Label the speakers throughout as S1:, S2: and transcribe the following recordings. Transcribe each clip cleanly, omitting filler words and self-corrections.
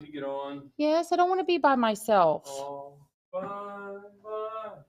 S1: You get on.
S2: Yes, I don't want to be by myself.
S1: All by myself.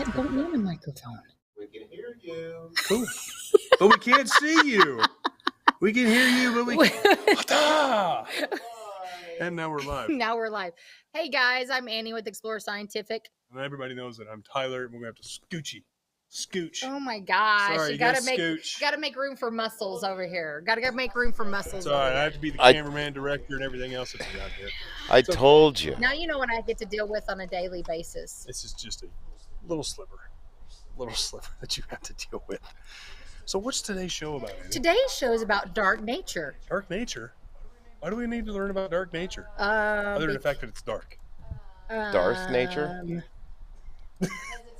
S2: We don't need a microphone.
S1: We can hear you. Cool. But we can't see you. We can hear you, but we can't. And now we're live.
S2: Now we're live. Hey guys, I'm Annie with Explore Scientific.
S1: And everybody knows that I'm Tyler, and we're going to have to scooch.
S2: Oh my gosh.
S1: Sorry,
S2: you gotta make room for muscles over here. Gotta make room for muscles.
S1: Sorry, I have to be the cameraman, director, and everything else that's around here.
S3: I told you.
S2: Now you know what I get to deal with on a daily basis.
S1: This is just a little sliver that you have to deal with. So what's today's show about, Annie?
S2: Today's show is about dark nature.
S1: Dark nature? Why do we need to learn about dark nature? Other than the fact that it's dark.
S3: Darth nature?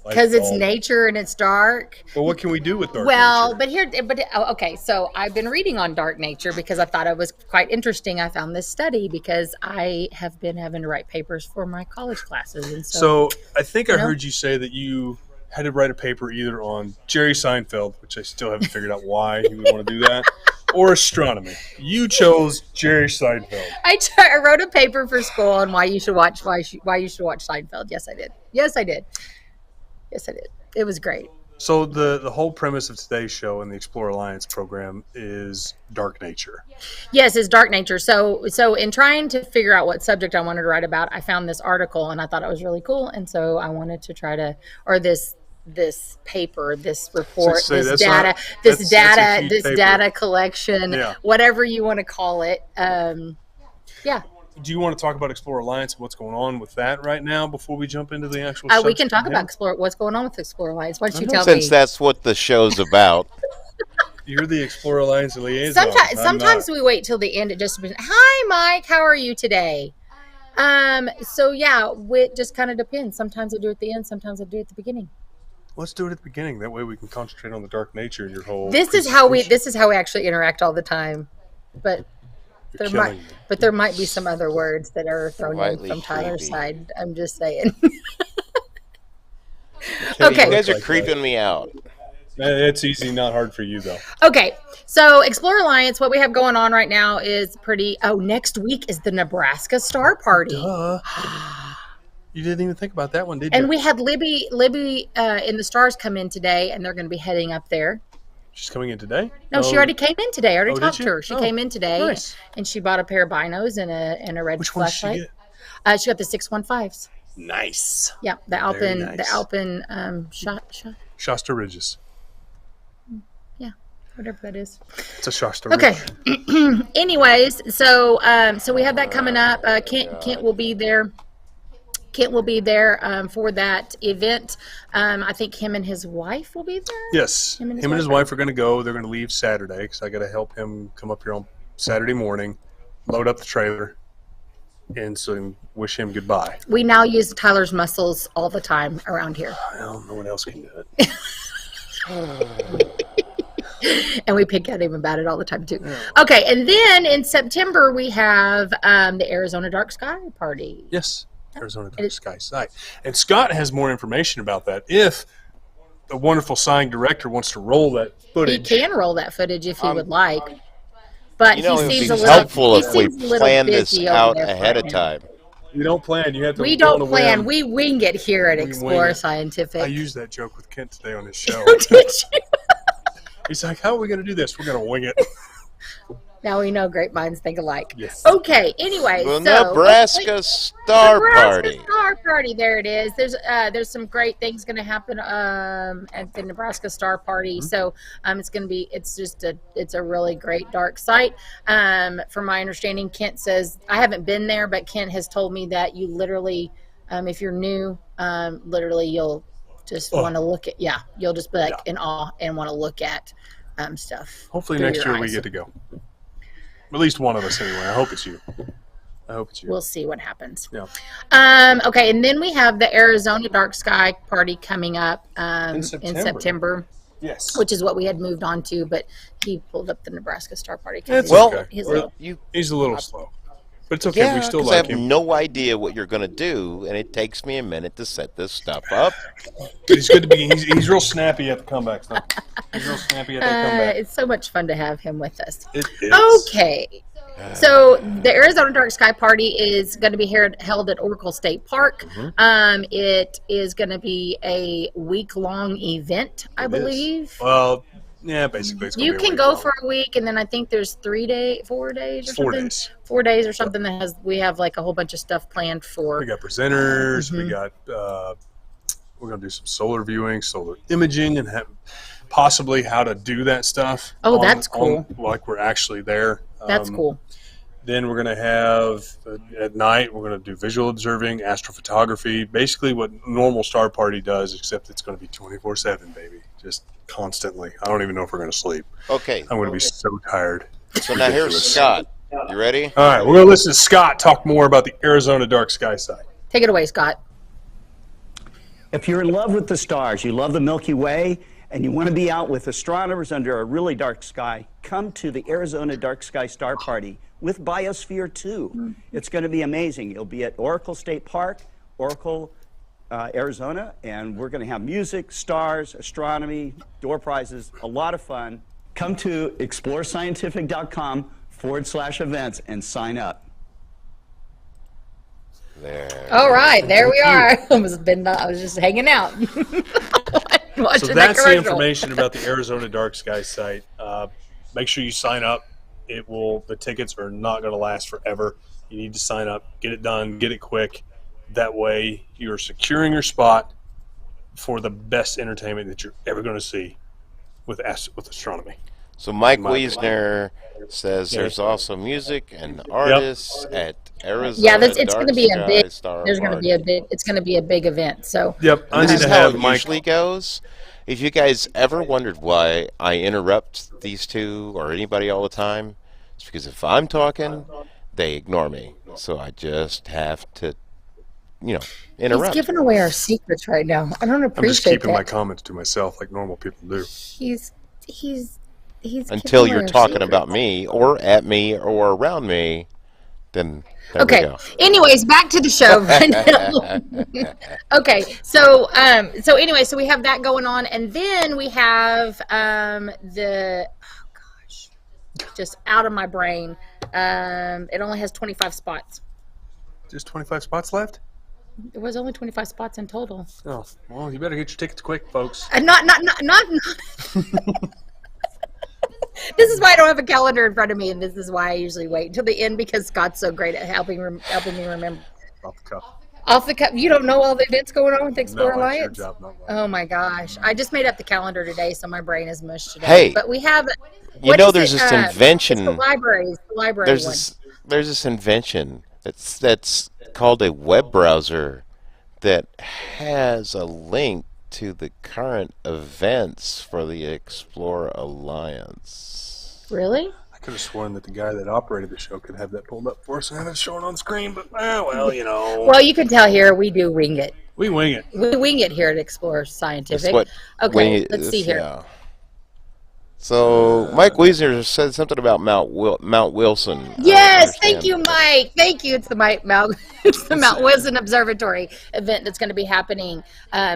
S2: Because it's nature and it's dark.
S1: Well, what can we do with dark nature?
S2: Okay. So I've been reading on dark nature because I thought it was quite interesting. I found this study because I have been having to write papers for my college classes, and
S1: so I think I heard you say that you had to write a paper either on Jerry Seinfeld, which I still haven't figured out why you would want to do that, or astronomy. You chose Jerry Seinfeld.
S2: I wrote a paper for school on why you should watch Seinfeld. Yes, I did. It was great.
S1: So the whole premise of today's show and the Explore Alliance program is dark nature.
S2: Yes, it's dark nature. So in trying to figure out what subject I wanted to write about, I found this article and I thought it was really cool, and so I wanted to try to, or this paper, this report, this data collection, whatever you want to call it. Yeah.
S1: Do you want to talk about Explore Alliance and what's going on with that right now before we jump into the actual
S2: we can talk about what's going on with Explore Alliance. Why don't you tell
S3: me? Since that's what the show's about.
S1: You're the Explore Alliance liaison.
S2: Sometimes we wait till the end. It just hi, Mike. How are you today? So yeah, it just kind of depends. Sometimes I do it at the end. Sometimes I do it at the beginning.
S1: Let's do it at the beginning. That way we can concentrate on the dark nature in your whole.
S2: This is how we actually interact all the time, but. There might be some other words that are thrown in from Tyler's side. I'm just saying.
S3: Okay. You guys are creeping me out.
S1: It's easy, not hard for you, though.
S2: Okay. So Explore Alliance, what we have going on right now is pretty... next week is the Nebraska Star Party.
S1: Duh. You didn't even think about that one, did you?
S2: And we had Libby in the Stars come in today, and they're going to be heading up there.
S1: She's coming in today?
S2: No, she already came in today. I already talked to her. She came in today,
S1: nice.
S2: And she bought a pair of binos and a red flashlight. She got the 615s.
S1: Nice.
S2: Yeah, the Alpen
S1: Shasta Ridges.
S2: Yeah, whatever that is.
S1: It's a Shasta Ridge.
S2: Okay. Anyways, so we have that coming up. Kent will be there. Kent will be there for that event. I think him and his wife will be there.
S1: Yes, him and his wife are going to go. They're going to leave Saturday because I got to help him come up here on Saturday morning, load up the trailer, and so wish him goodbye.
S2: We now use Tyler's muscles all the time around here.
S1: Well, no one else can do it.
S2: And we pick at him about it all the time too. Okay, and then in September we have the Arizona Dark Sky Party.
S1: Yes. Arizona Dark Sky site. And Scott has more information about that. If the wonderful sign director wants to roll that footage.
S2: He can roll that footage if he would like. But
S3: it would be helpful if we plan this out ahead of time.
S1: We don't plan. You have to.
S2: We don't plan. We wing it here at Explore Scientific.
S1: I used that joke with Kent today on his show.
S2: Did you?
S1: He's like, how are we going to do this? We're going to wing it.
S2: Now we know great minds think alike.
S1: Yes.
S2: Okay. Anyway,
S3: the Nebraska Star Party.
S2: Star Party. There it is. There's some great things going to happen at the Nebraska Star Party. Mm-hmm. So it's a really great dark site. From my understanding, Kent says I haven't been there, but Kent has told me that you literally, if you're new, literally you'll just want to look at. Yeah, you'll just be like in awe and want to look at stuff.
S1: Hopefully next year we get to go. At least one of us, anyway. I hope it's you.
S2: We'll see what happens.
S1: Yeah.
S2: Okay, and then we have the Arizona Dark Sky Party coming up in September.
S1: Yes.
S2: Which is what we had moved on to, but he pulled up the Nebraska Star Party.
S1: He's a little slow. But it's okay.
S3: Yeah,
S1: we still like him.
S3: I have no idea what you're going to do, and it takes me a minute to set this stuff up.
S1: But he's good to be. He's real snappy at the comebacks, though. He's real snappy at that comeback.
S2: It's so much fun to have him with us.
S1: It is.
S2: Okay. So the Arizona Dark Sky Party is going to be held at Oracle State Park. Mm-hmm. It is going to be a week-long event, I believe.
S1: Well, yeah, basically. It's
S2: you can go for a week, and then I think there's 4 days or something. 4 days or something that we have like a whole bunch of stuff planned for.
S1: We got presenters. Mm-hmm. We got we're going to do some solar viewing, solar imaging, and possibly how to do that stuff.
S2: Oh, that's cool.
S1: Like we're actually there.
S2: That's cool.
S1: Then we're going to have, at night, we're going to do visual observing, astrophotography, basically what normal Star Party does, except it's going to be 24/7, baby. Just constantly. I don't even know if we're going to sleep.
S3: Okay.
S1: I'm going to be so tired.
S3: So now here's Scott. You ready?
S1: All right. We're going to listen to Scott talk more about the Arizona Dark Sky site.
S2: Take it away, Scott.
S4: If you're in love with the stars, you love the Milky Way, and you want to be out with astronomers under a really dark sky, come to the Arizona Dark Sky Star Party with Biosphere 2. It's going to be amazing. You'll be at Oracle State Park, Oracle, Arizona, and we're going to have music, stars, astronomy, door prizes, a lot of fun. Come to explorescientific.com/events and sign up.
S3: There.
S2: All right, there we are. I was just hanging out.
S1: So that's the information about the Arizona Dark Sky site. Make sure you sign up. The tickets are not going to last forever. You need to sign up, get it done, get it quick. That way you're securing your spot for the best entertainment that you're ever going to see with astronomy.
S3: So Mike Wiesner says there's also music and artists at Arizona.
S2: Yeah, it's going to be a big.
S3: Star
S2: There's going to be a big. It's going to be a big event. So
S1: yep,
S3: this is how it usually goes. If you guys ever wondered why I interrupt these two or anybody all the time, it's because if I'm talking, they ignore me. So I just have to, interrupt.
S2: He's giving away our secrets right now. I don't appreciate
S1: I'm just keeping
S2: that.
S1: my comments to myself like normal people do.
S2: He's
S3: until you're talking
S2: secrets.
S3: about me or at me or around me, then there we
S2: Okay.
S3: go.
S2: Anyways, back to the show right now. Okay. So anyway, so we have that going on, and then we have just out of my brain. It only has 25 spots.
S1: Just 25 spots left?
S2: There was only 25 spots in total.
S1: Oh, well, you better get your tickets quick, folks.
S2: Not. This is why I don't have a calendar in front of me, and this is why I usually wait until the end because Scott's so great at helping me remember.
S1: Off the cuff.
S2: Off the cuff. You don't know all the events going on with the Explorer
S1: No,
S2: Alliance?
S1: your job, not mine.
S2: Oh my gosh! I just made up the calendar today, so my brain is mush today.
S3: Hey,
S2: but we have.
S3: there's this invention.
S2: It's the library
S3: There's
S2: one.
S3: there's this invention that's called a web browser that has a link to the current events for the Explorer Alliance.
S2: Really?
S1: I could have sworn that the guy that operated the show could have that pulled up for us and have it shown on screen, but well,
S2: Well, you can tell here we do wing it.
S1: we wing it.
S2: We wing it here at Explorer Scientific.
S3: That's what
S2: Okay, let's see here.
S3: Yeah. So Mike Wiesner said something about Mount Wilson.
S2: Yes, thank you, Mike. Thank you. It's the Mount Wilson Observatory event that's going to be happening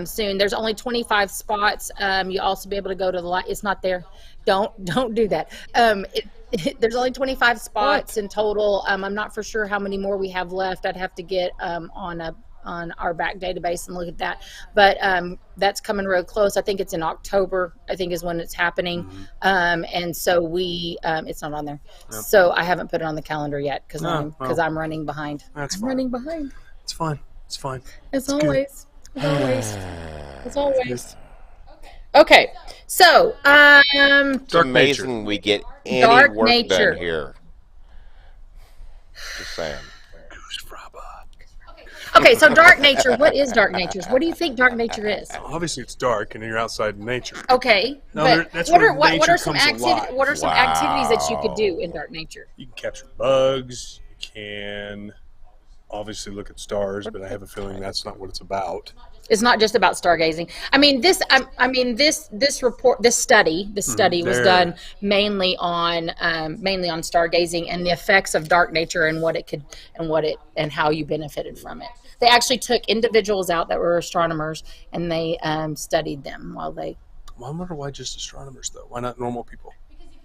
S2: soon. There's only 25 spots. You also be able to go to the it's not there. Don't do that. There's only 25 spots in total. I'm not for sure how many more we have left. I'd have to get on our back database and look at that. But that's coming real close. I think it's in October, I think is when it's happening. And so it's not on there. Yep. So I haven't put it on the calendar yet because I'm running behind. Running behind.
S1: It's fine. It's fine.
S2: As always. As always. Okay. So,
S3: it's amazing we get any
S2: Dark
S3: work
S2: nature.
S3: done here. Just saying.
S2: Okay, so dark nature. What is dark nature? What do you think dark nature is?
S1: Obviously, it's dark, and you're outside in nature.
S2: Okay,
S1: No,
S2: but
S1: that's
S2: what
S1: where
S2: are
S1: nature
S2: some
S1: comes alive.
S2: what are some activities that you could do in dark nature?
S1: You can capture bugs. You can obviously look at stars, but I have a feeling that's not what it's about.
S2: It's not just about stargazing. I mean, this study was done mainly on stargazing and the effects of dark nature and and how you benefited from it. They actually took individuals out that were astronomers and they studied them while they.
S1: Well, I wonder why just astronomers though? Why not normal people?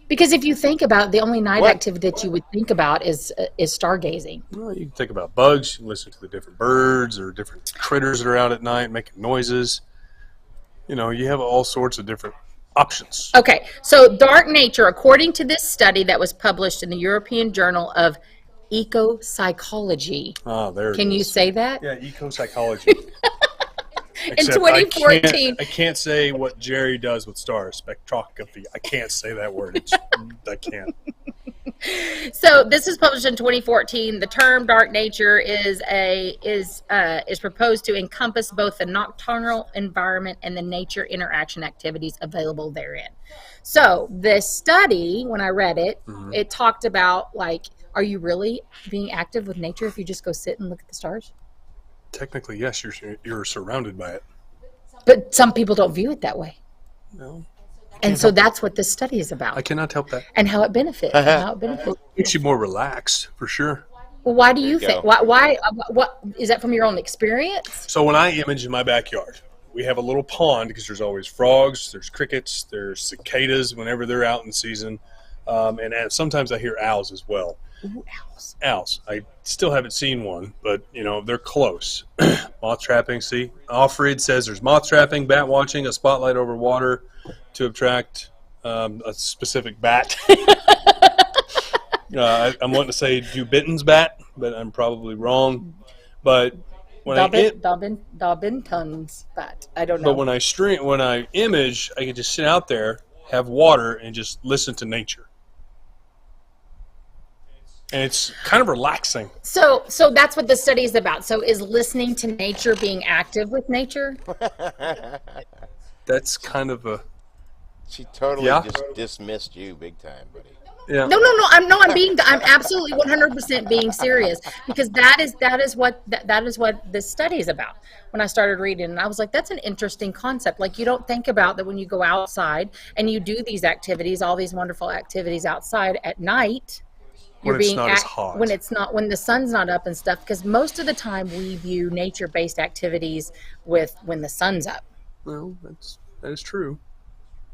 S2: Because if you think about it, the only night activity that you would think about is stargazing.
S1: Well, you can think about bugs. You can listen to the different birds or different critters that are out at night making noises. You have all sorts of different options.
S2: Okay, so dark nature, according to this study that was published in the European Journal of Ecopsychology.
S1: Oh, there it is.
S2: Can you say that?
S1: Yeah, ecopsychology.
S2: In 2014.
S1: I can't say what Jerry does with stars, spectroscopy. I can't say that word. I can't.
S2: So this is published in 2014. The term dark nature is proposed to encompass both the nocturnal environment and the nature interaction activities available therein. So this study, when I read it, it talked about are you really being active with nature if you just go sit and look at the stars?
S1: Technically, yes, you're surrounded by it.
S2: But some people don't view it that way.
S1: No,
S2: And so that's what this study is about.
S1: I cannot help that.
S2: And how it benefits. And how it benefits.
S1: Makes you more relaxed, for sure.
S2: Well, why do you
S3: you
S2: think?
S3: go.
S2: What is that from your own experience?
S1: So when I image in my backyard, we have a little pond because there's always frogs, there's crickets, there's cicadas whenever they're out in season, and sometimes I hear owls as well.
S2: Ooh, owls.
S1: Owls. I still haven't seen one, but they're close. Moth trapping. See, Alfred says there's moth trapping, bat watching, a spotlight over water to attract a specific bat. I'm wanting to say do Benton's bat, but I'm probably wrong. But when
S2: Dobbinton's bat. I don't know.
S1: But when I image, I can just sit out there, have water, and just listen to nature. And it's kind of relaxing.
S2: So that's what the study is about. So is listening to nature being active with nature?
S1: That's kind of a
S3: She totally just dismissed you big time, buddy.
S1: yeah.
S2: No. I'm absolutely 100% being serious, because that is what this study is about. When I started reading, and I was like, that's an interesting concept. Like, you don't think about that when you go outside and you do these activities, all these wonderful activities outside at night.
S1: When it's not as hot.
S2: When the sun's not up and stuff, because most of the time we view nature-based activities with when the sun's up.
S1: Well, that is true.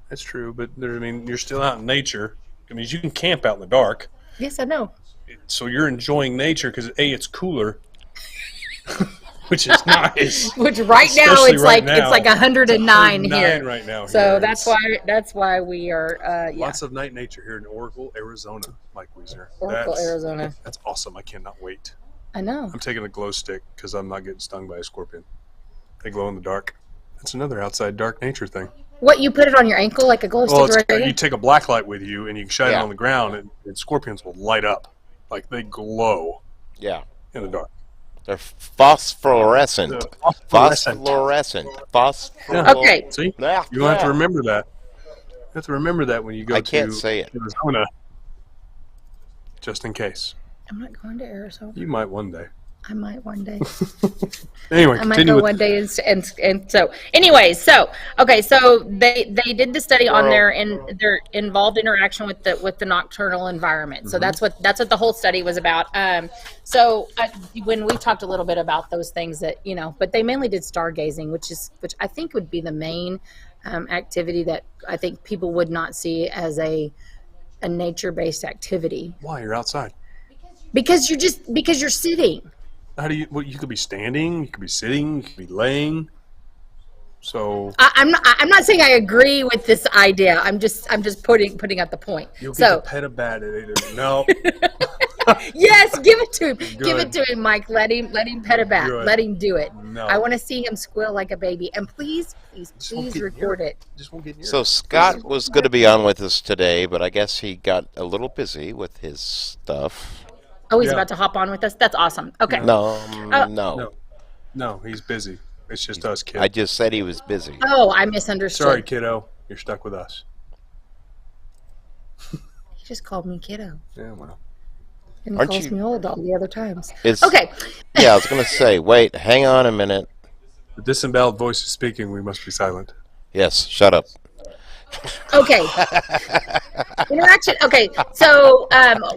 S1: That's true, but you're still out in nature. I mean, you can camp out in the dark,
S2: Yes, I know.
S1: so you're enjoying nature because it's cooler, which is nice.
S2: Which right now
S1: Especially
S2: it's
S1: right
S2: like
S1: now.
S2: it's like 109 here.
S1: 109 right now.
S2: So
S1: here.
S2: that's why we are
S1: Lots of night nature here in Oracle, Arizona, Mike Wiesner.
S2: Oracle, Arizona.
S1: That's awesome. I cannot wait.
S2: I know.
S1: I'm taking a glow stick because I'm not getting stung by a scorpion. They glow in the dark. That's another outside dark nature thing.
S2: What, you put it on your ankle like a glow
S1: Well,
S2: stick right
S1: you
S2: there?
S1: take a black light with you and you can shine it
S3: Yeah.
S1: on the ground, and scorpions will light up. Like they glow
S3: Yeah.
S1: in the dark.
S3: They're phosphorescent.
S1: Phosphorescent.
S2: Okay.
S1: See?
S3: Yeah.
S1: You don't have to remember that. You have to remember that when you go
S3: I can't
S1: to
S3: say it.
S1: Arizona, just in case.
S2: I'm not going to Arizona.
S1: You might one day.
S2: I might one day.
S1: Anyway,
S2: I might
S1: continue
S2: go
S1: with
S2: one day, and so anyways, so they did the study on their involved interaction with the nocturnal environment. So that's what the whole study was about. When we talked a little bit about those things that but they mainly did stargazing, which I think would be the main activity that I think people would not see as a nature-based activity.
S1: Why you're outside?
S2: Because you're sitting.
S1: How do you? Well, you could be standing, you could be sitting, you could be laying. So
S2: I'm not saying I agree with this idea. I'm just putting out the point.
S1: you'll get
S2: So
S1: to pet a bat at 8 o'clock. No,
S2: yes, give it to him. Give
S1: Good.
S2: it to him, Mike. Let him pet a bat.
S1: Good.
S2: Let him do it.
S1: No.
S2: I want to see him squeal like a baby. And please
S1: won't get
S2: record
S1: near
S2: it.
S1: just won't get near.
S3: So Scott was going to be on with us today, but I guess he got a little busy with his stuff.
S2: Oh, he's
S1: Yeah.
S2: about to hop on with us. That's awesome. Okay.
S3: No.
S1: No, he's busy. It's just us, kid.
S3: I just said he was busy.
S2: Oh, I misunderstood.
S1: Sorry, kiddo. You're stuck with us.
S2: He just called me kiddo.
S1: Yeah, well.
S2: And he
S3: Aren't
S2: calls
S3: you-
S2: me old all the other times.
S3: It's-
S2: Okay.
S3: Yeah, I was going to say, wait, hang on a minute.
S1: The disemboweled voice is speaking. We must be silent.
S3: Yes, shut up.
S2: Okay. Interaction. Okay. So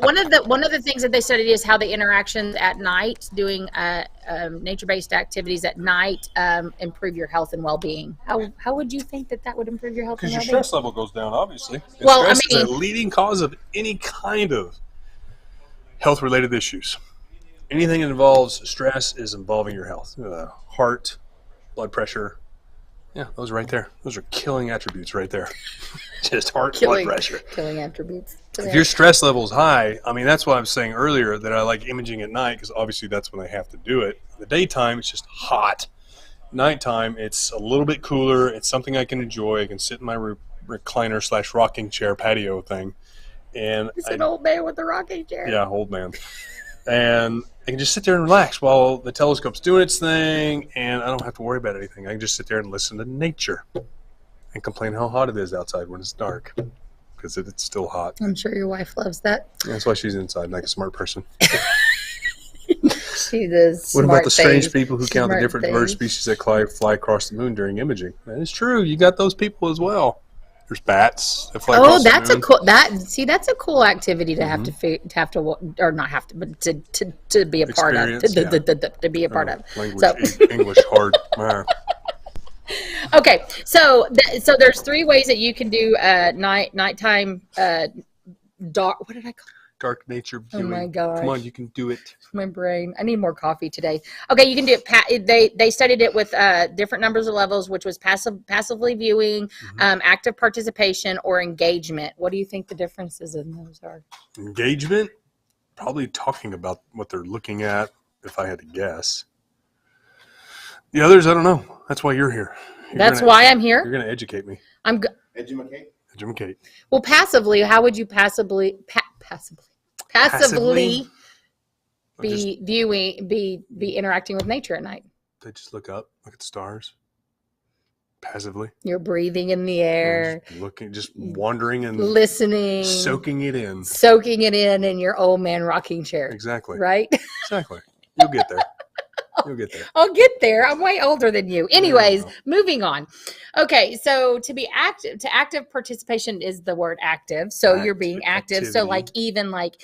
S2: one of the things that they studied is how the interactions at night, doing nature-based activities at night, improve your health and well-being. How would you think that would improve your health and
S1: Because your
S2: well-being?
S1: stress level goes down, obviously. And
S2: Well, I
S1: stress is
S2: mean-
S1: a leading cause of any kind of health-related issues. Anything that involves stress is involving your health. Heart, blood pressure. Yeah, those right there. Those are killing attributes right there. Just heart, blood pressure.
S2: Killing attributes.
S1: If your stress level is high, I mean, that's why I was saying earlier that I like imaging at night, because obviously that's when I have to do it. In the daytime, it's just hot. Nighttime, it's a little bit cooler. It's something I can enjoy. I can sit in my recliner / rocking chair patio thing. And
S2: It's an old man with a rocking chair.
S1: yeah, old man. And I can just sit there and relax while the telescope's doing its thing, and I don't have to worry about anything. I can just sit there and listen to nature and complain how hot it is outside when it's dark, because it's still hot.
S2: I'm sure your wife loves that.
S1: That's why she's inside, like a smart person.
S2: She does.
S1: What about the strange
S2: face.
S1: people who count the
S2: Smart
S1: different bird
S2: face.
S1: species that fly across the moon during imaging? That is true. You got those people as well. There's bats that fly
S2: Oh,
S1: across
S2: that's
S1: the
S2: a
S1: moon.
S2: cool. That's a cool activity to have or not have to, but to be a part of.
S1: Experience,
S2: To be a part of.
S1: Language,
S2: So,
S1: English hard.
S2: okay, so there's 3 ways that you can do nighttime dark. What did I call
S1: Dark nature viewing.
S2: Oh my gosh.
S1: Come on, you can do it.
S2: my brain? I need more coffee today. Okay, you can do it. They studied it with different numbers of levels, which was passively viewing, active participation, or engagement. What do you think the differences in those are?
S1: Engagement? Probably talking about what they're looking at, if I had to guess. The others, I don't know. That's why you're here.
S2: That's why I'm here.
S1: You're going to educate me.
S3: Educate.
S1: Educate.
S2: Well, passively, how would you passively be viewing, be interacting with nature at night?
S1: They just look up, look at the stars, passively.
S2: You're breathing in the air,
S1: Just looking, just wandering and
S2: listening,
S1: soaking it in.
S2: soaking it in your old man rocking chair.
S1: Exactly.
S2: Right?
S1: Exactly. You'll get there. You'll get there.
S2: I'll get there. I'm way older than you. Anyways, moving on. Okay, so active participation is the word active. So you're being active. So even like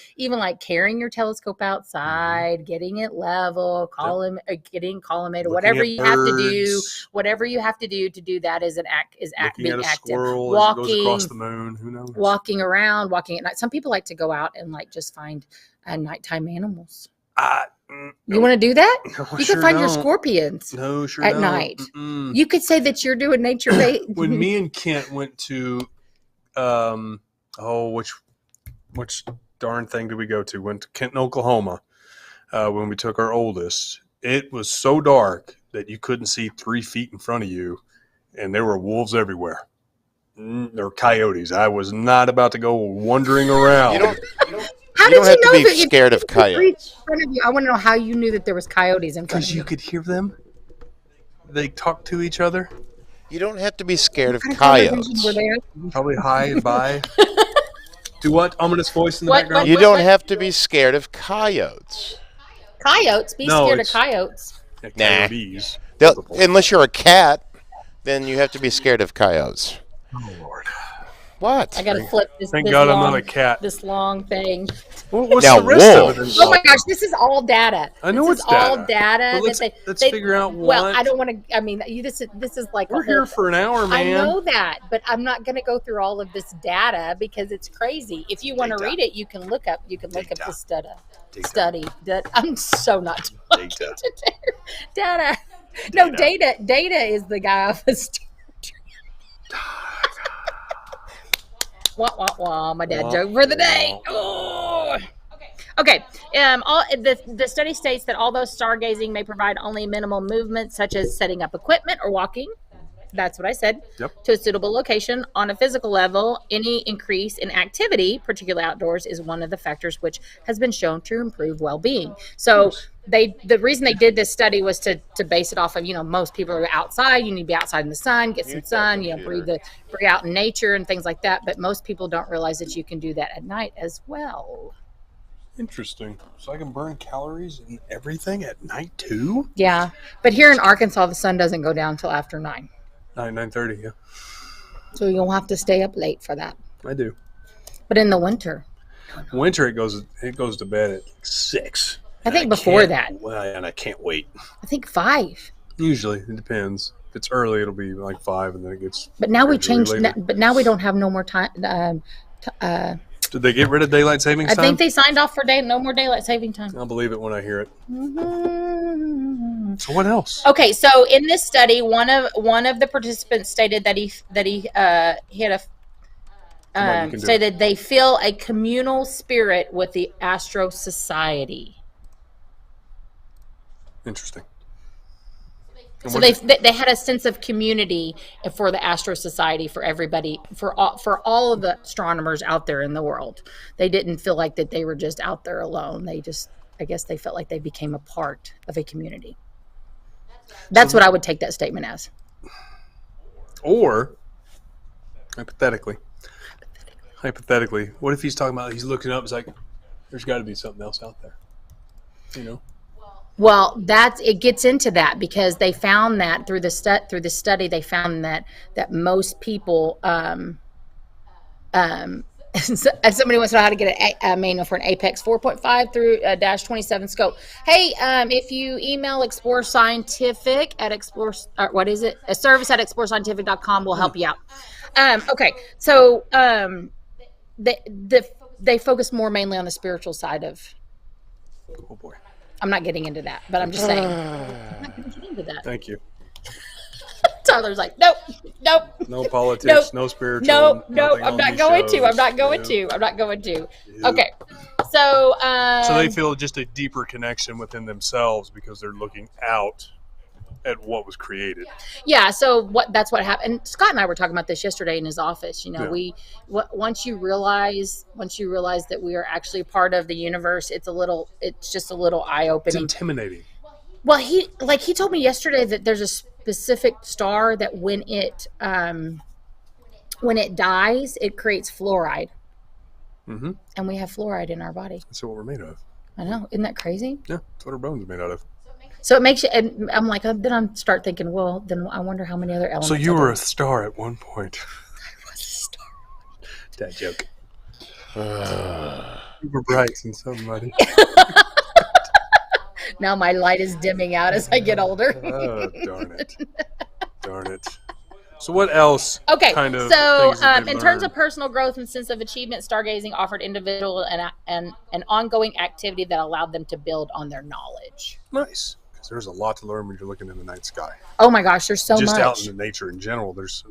S2: carrying your telescope outside, getting it level, getting collimated, whatever you have to do to do that is being
S1: Looking at a
S2: active.
S1: squirrel
S2: Walking,
S1: as it goes across the moon. Who knows?
S2: walking around, walking at night. Some people like to go out and like just find nighttime animals. You want to do that?
S1: No,
S2: You
S1: sure
S2: can find your
S1: don't.
S2: scorpions
S1: No, sure
S2: at
S1: don't.
S2: night.
S1: Mm-mm.
S2: You could say that you're doing nature based.
S1: When me and Kent went to, which darn thing did we go to? Went to Kenton, Oklahoma. When we took our oldest, it was so dark that you couldn't see 3 feet in front of you, and there were wolves everywhere. There were coyotes. I was not about to go wandering around.
S2: How
S3: You
S2: did
S3: don't have
S2: you know
S3: to be
S2: that
S3: scared of coyotes.
S2: in front of you? I want to know how you knew that there was coyotes in front of
S1: Because
S2: you.
S1: you could hear them. They talk to each other.
S3: You don't have to be scared of
S2: What kind of conversations
S3: coyotes.
S2: were there?
S1: Probably high and by. Do what? Ominous voice in the background?
S3: You don't have to be scared of coyotes.
S2: Coyotes? Be
S1: No,
S2: scared of
S1: it's-
S2: coyotes.
S1: Yeah, coyotes.
S3: Unless you're a cat, then you have to be scared of coyotes.
S1: Oh, Lord.
S3: What?
S2: I got to flip this.
S1: Thank
S2: this
S1: God I'm
S2: long,
S1: not a cat.
S2: This long thing.
S1: What's
S3: Now,
S1: the rest of it?
S3: wolves.
S2: Oh my gosh, this is all data.
S1: I know
S2: this
S1: it's
S2: is all
S1: data.
S2: data.
S1: But
S2: that
S1: let's
S2: they
S1: figure out
S2: Well,
S1: what-
S2: I don't want to. I mean, this is like
S1: We're here for an hour,
S2: I
S1: man.
S2: know that, but I'm not going to go through all of this data because it's crazy. If you want to
S1: Data.
S2: read it, you can look up. You can look up
S1: Data.
S2: the
S1: Data.
S2: study. I'm so not talking
S1: Data.
S2: today. Data. No, Data is the guy off the Star Trek. Wah, wah, wah. My dad
S1: Wah,
S2: joke for the day.
S1: wah.
S2: Oh. Okay. The study states that although stargazing may provide only minimal movement, such as setting up equipment or walking, that's what I said,
S1: Yep.
S2: to a suitable location on a physical level, any increase in activity, particularly outdoors, is one of the factors which has been shown to improve well-being. So the reason they did this study was to base it off of, most people are outside. You need to be outside in the sun, get some sun, breathe out in nature and things like that. But most people don't realize that you can do that at night as well.
S1: Interesting. So I can burn calories and everything at night too?
S2: Yeah. But here in Arkansas, the sun doesn't go down until after 9.
S1: 9:30. Yeah,
S2: So you'll have to stay up late for that.
S1: I do.
S2: But in the winter,
S1: Winter it goes to bed at 6.
S2: I think
S1: And
S2: before
S1: can't-
S2: that.
S1: Well, and I can't wait.
S2: I think 5.
S1: Usually it depends. If it's early, it'll be like 5, and then it gets.
S2: But now we
S1: gradually
S2: changed.
S1: later.
S2: But now we don't have no more time.
S1: Did they get rid of daylight savings
S2: I
S1: time?
S2: think they signed off for no more daylight saving time.
S1: I'll believe it when I hear it.
S2: Mhm.
S1: So what else?
S2: Okay, so in this study, one of the participants stated that he had
S1: on, you can do
S2: stated they feel a communal spirit with the Astro Society.
S1: Interesting.
S2: So they had a sense of community for the Astro Society, for everybody, for all of the astronomers out there in the world. They didn't feel like that they were just out there alone. I guess they felt like they became a part of a community. That's what I would take that statement as.
S1: Or hypothetically, what if he's talking about he's looking up? It's like there's got to be something else out there.
S2: Well, it gets into that because they found that through the study they found that most people if somebody wants to know how to get a manual for an Apex 4.5 through -27 scope. Hey, if you email Explore Scientific at Explore, what is it? A service at explorescientific.com will help you out. Okay, so they focus more mainly on the spiritual side of.
S1: Oh boy.
S2: I'm not getting into that, but I'm just saying. I'm not going to get into that.
S1: Thank you.
S2: Tyler's like, nope.
S1: No politics, no spiritual.
S2: No, I'm not going to. I'm not going to. Okay. So
S1: so they feel just a deeper connection within themselves because they're looking out at what was created.
S2: Yeah, so that's what happened. And Scott and I were talking about this yesterday in his office. You know, once you realize that we are actually part of the universe, it's just a little eye-opening.
S1: It's intimidating.
S2: Well, he told me yesterday that there's a specific star that when it dies, it creates fluoride. Mm-hmm. And we have fluoride in our body.
S1: That's what we're made of.
S2: I know. Isn't that crazy?
S1: Yeah, that's what our bones are made out of.
S2: So it makes you, and I'm like, then I start thinking, well, then I wonder how many other elements.
S1: So you were a star at one point.
S2: I was a star.
S1: That joke. You were bright in somebody.
S2: Now my light is dimming out as I get older.
S1: Oh, darn it. So what else?
S2: Okay,
S1: kind of
S2: so
S1: in
S2: terms of personal growth and sense of achievement, stargazing offered individual and an ongoing activity that allowed them to build on their knowledge.
S1: Nice, because there's a lot to learn when you're looking in the night sky.
S2: Oh my gosh, there's so much.
S1: Just out in the nature in general, there's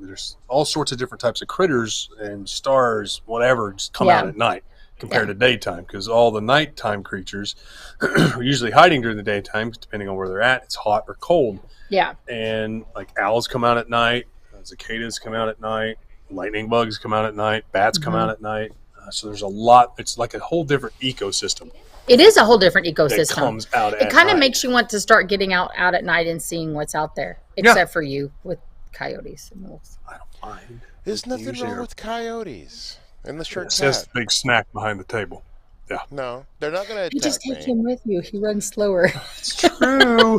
S1: all sorts of different types of critters and stars, whatever, just come out at night compared to daytime, because all the nighttime creatures are usually hiding during the daytime, depending on where they're at. It's hot or cold.
S2: Yeah.
S1: And like owls come out at night, cicadas come out at night, lightning bugs come out at night, bats come out at night. So there's a lot. It's like a whole different ecosystem.
S2: It is a whole different ecosystem.
S1: That comes out
S2: it kind of makes you want to start getting out at night and seeing what's out there, except for you with coyotes and wolves.
S1: I don't mind.
S3: There's nothing wrong with coyotes. And the short cat.
S1: That's the big snack behind the table. Yeah.
S3: No, they're not going to attack me.
S2: You just take him with you. He runs slower.
S1: It's true.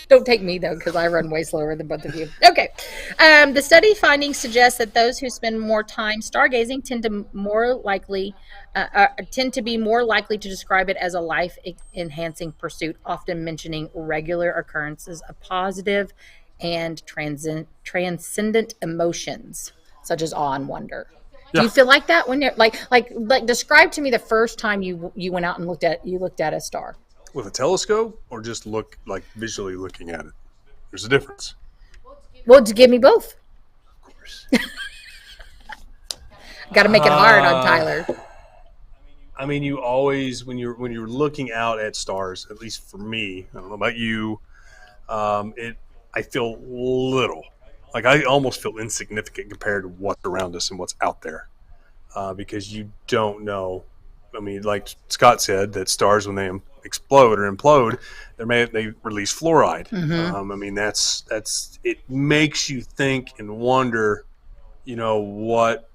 S2: Don't take me, though, because I run way slower than both of you. Okay. The study findings suggest that those who spend more time stargazing tend to be more likely to describe it as a life-enhancing pursuit, often mentioning regular occurrences of positive and transcendent emotions, such as awe and wonder. Do you feel like that when you're like describe to me the first time you went out and looked at a star?
S1: With a telescope, or just visually looking at it? There's a difference.
S2: Well, to give me both.
S1: Of course.
S2: Got to make it hard on Tyler.
S1: I mean, you always when you're looking out at stars, at least for me, I don't know about you, I feel little. Like I almost feel insignificant compared to what's around us and what's out there, because you don't know. I mean, like Scott said, that stars when they explode or implode, they release fluoride.
S2: Mm-hmm.
S1: I mean, that's it makes you think and wonder, what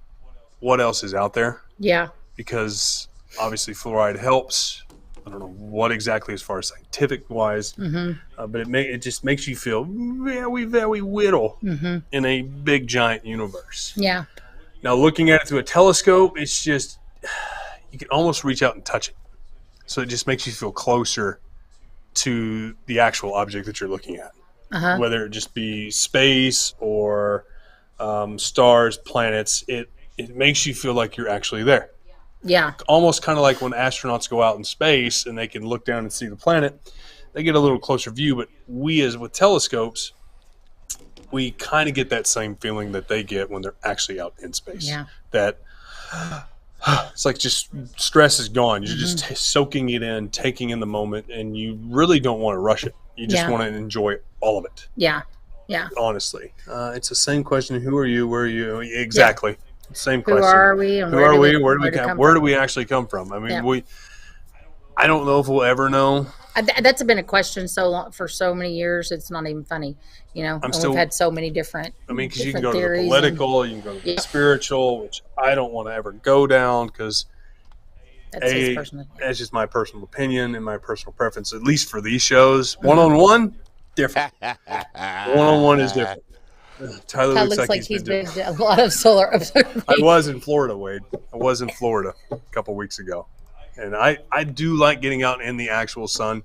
S1: else is out there.
S2: Yeah.
S1: Because obviously fluoride helps. I don't know what exactly as far as scientific wise, but it just makes you feel very, very little in a big giant universe.
S2: Yeah.
S1: Now looking at it through a telescope, it's just you can almost reach out and touch it. So it just makes you feel closer to the actual object that you're looking at, whether it just be space or stars, planets. It makes you feel like you're actually there.
S2: Yeah.
S1: Almost kind of like when astronauts go out in space and they can look down and see the planet, they get a little closer view. But with telescopes, we kind of get that same feeling that they get when they're actually out in space.
S2: Yeah.
S1: That it's like just stress is gone. You're just soaking it in, taking in the moment, and you really don't want to rush it. You just want to enjoy all of it.
S2: Yeah. Yeah.
S1: Honestly. It's the same question. Who are you? Where are you? Exactly. Yeah. Same question.
S2: Who are we? And
S1: where do we actually come from? I mean, I don't know if we'll ever know.
S2: That's been a question so long for so many years. It's not even funny, we've had so many different.
S1: I mean, because you can go to the political, you can go to the spiritual, which I don't want to ever go down because
S2: That's his personal opinion.
S1: That's just my personal opinion and my personal preference, at least for these shows. One-on-one, different. One-on-one is different. Tyler
S2: Todd
S1: looks like
S2: he's been a lot of solar observing.
S1: I was in Florida, Wade. I was in Florida a couple weeks ago. And I do like getting out in the actual sun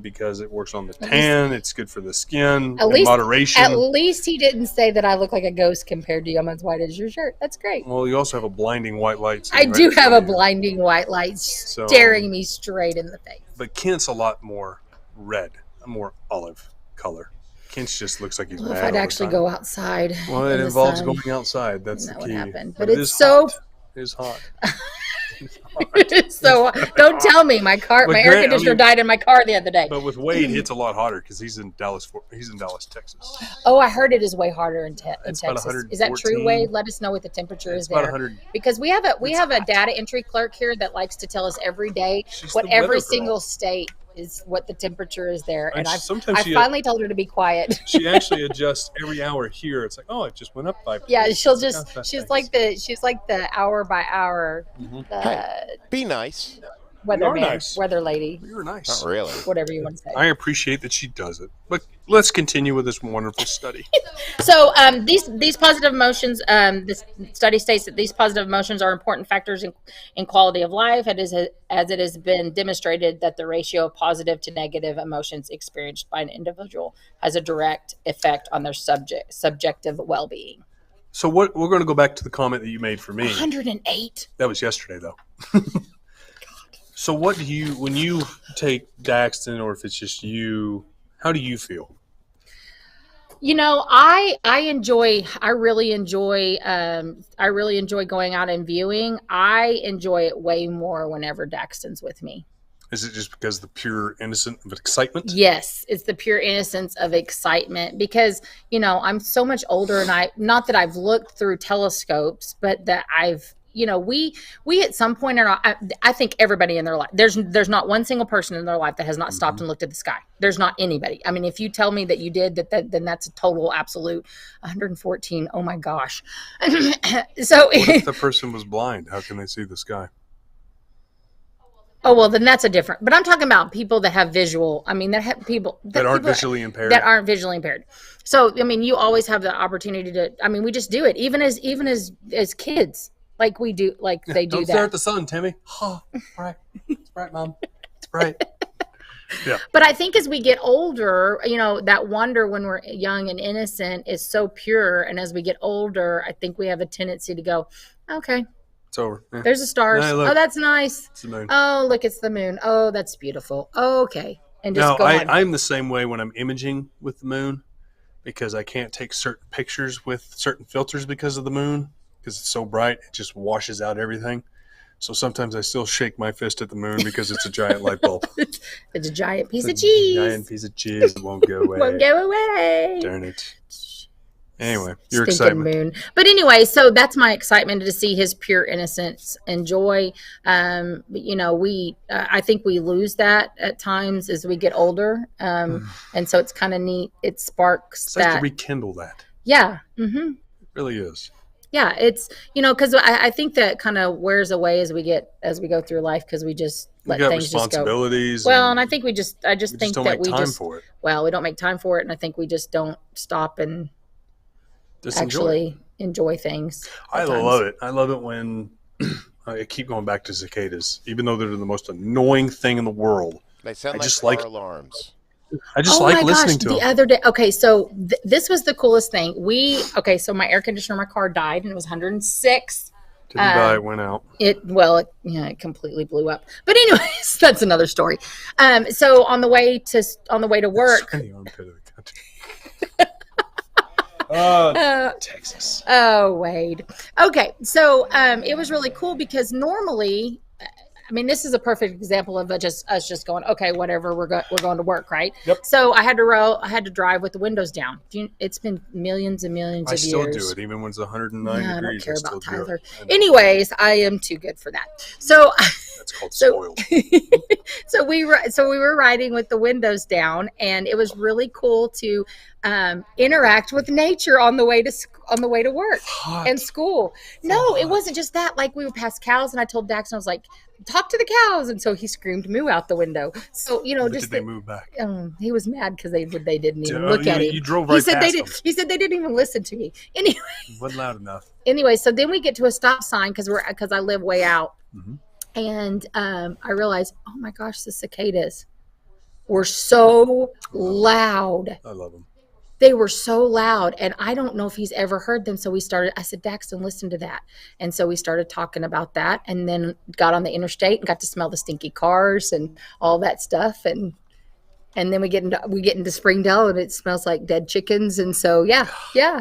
S1: because it works on the tan. It's good for the skin. Moderation.
S2: At least he didn't say that I look like a ghost compared to you. I'm as white as your shirt. That's great.
S1: Well, you also have a blinding white light.
S2: I do have a blinding white light staring me straight in the face.
S1: But Kent's a lot more red, a more olive color. Kent's just looks like he's mad.
S2: If I'd actually go outside.
S1: Well, it involves going outside. That's the key.
S2: Happen. But it's so
S1: hot. It is hot.
S2: So don't tell me my air conditioner died in my car the other day.
S1: But with Wade, it's a lot hotter because he's in Dallas, Texas.
S2: Oh, I heard it is way harder in Texas. Is that true, Wade? Let us know what the temperature is there. Because we have a data entry clerk here that likes to tell us every day what every single state is, what the temperature is there. And I finally told her to be quiet.
S1: She actually adjusts every hour here. It's like, oh, it just went up 5
S2: Yeah, she's like the hour by hour.
S3: Hey, be nice.
S2: Weather lady.
S1: You're nice.
S3: Not really.
S2: Whatever you want to say.
S1: I appreciate that she does it. But let's continue with this wonderful study.
S2: So these positive emotions, this study states that these positive emotions are important factors in quality of life, as it has been demonstrated that the ratio of positive to negative emotions experienced by an individual has a direct effect on their subjective well-being.
S1: So we're going to go back to the comment that you made for me.
S2: 108.
S1: That was yesterday, though. So what do you, when you take Daxton, or if it's just you, how do you feel?
S2: You know, I really enjoy going out and viewing. I enjoy it way more whenever Daxton's with me.
S1: Is it just because of the pure innocence of excitement?
S2: Yes, it's the pure innocence of excitement because, you know, I'm so much older, and not that I've looked through telescopes, but that we at some point in I think everybody in their life, there's not one single person in their life that has not stopped and looked at the sky. There's not anybody. I mean, if you tell me that you did, then that's a total absolute 114. Oh my gosh. So
S1: what if the person was blind? How can they see the sky?
S2: Oh, well, then that's a different. But I'm talking about people that have visual. I mean, that have people
S1: that aren't visually impaired.
S2: That aren't visually impaired. So, I mean, you always have the opportunity to. I mean, we just do it, even as kids, like we do, like they do.
S1: Don't stare at the sun, Timmy. Oh, bright. It's bright, Mom. It's bright. Yeah.
S2: But I think as we get older, you know, that wonder when we're young and innocent is so pure, and as we get older, I think we have a tendency to go, okay.
S1: It's over. Yeah.
S2: There's the stars. Oh, that's nice.
S1: It's the moon.
S2: Oh, look, it's the moon. Oh, that's beautiful. Oh, okay. And just go on.
S1: I'm the same way when I'm imaging with the moon, because I can't take certain pictures with certain filters because of the moon, because it's so bright. It just washes out everything. So sometimes I still shake my fist at the moon because it's a giant light bulb.
S2: It's a giant piece of cheese.
S1: Giant piece of cheese that won't go away.
S2: Won't go away.
S1: Darn it. Anyway, your
S2: Stinking
S1: excitement.
S2: Moon. But anyway, so that's my excitement, to see his pure innocence and joy. You know, I think we lose that at times as we get older. And so it's kind of neat. It sparks
S1: it's
S2: that.
S1: Nice to rekindle that.
S2: Yeah. Mm-hmm.
S1: It really is.
S2: Yeah. It's, you know, because I think that kind of wears away as we go through life, because we just let things just go.
S1: Responsibilities.
S2: Well, and I think I just think
S1: don't
S2: that
S1: make time for it.
S2: Well, we don't make time for it. And I think we just don't stop and
S1: just
S2: actually enjoy things.
S1: I love it. I love it when I keep going back to cicadas, even though they're the most annoying thing in the world.
S3: They sound
S1: like
S3: car alarms.
S1: I just like listening to them.
S2: The other day, okay, so this was the coolest thing. So my air conditioner in my car died, and it was 106.
S1: Didn't die, it went out.
S2: It completely blew up. But anyways, that's another story. So on the way to work.
S1: It's in the armpit of the country. Texas.
S2: Oh, Wade. Okay, so it was really cool because normally, I mean, this is a perfect example of us just going, okay, whatever, we're going to work, right?
S1: Yep.
S2: So I had to drive with the windows down. It's been millions and millions of years.
S1: I still do it, even when it's 109 degrees.
S2: I don't care about Tyler. Anyways, I am too good for that. So
S1: That's called
S2: So,
S1: spoiled.
S2: so we were riding with the windows down, and it was really cool to interact with nature on the way to work and school. No, it wasn't just that. Like, we were past cows, and I told Daxton, I was like, "Talk to the cows," and so he screamed "moo" out the window. So
S1: But
S2: just
S1: did they move back?
S2: he was mad because they didn't even
S1: Oh,
S2: look at him.
S1: You drove right
S2: He said
S1: past
S2: they
S1: them.
S2: did. He said they didn't even listen to me. Anyway.
S1: Wasn't loud enough.
S2: Anyway, so then we get to a stop sign because I live way out,
S1: Mhm.
S2: and I realized, oh my gosh, the cicadas were so loud.
S1: I love them.
S2: They were so loud, and I don't know if he's ever heard them. So I said, Daxton, listen to that. And so we started talking about that, and then got on the interstate and got to smell the stinky cars and all that stuff. And then we get into Springdale, and it smells like dead chickens. And so, yeah.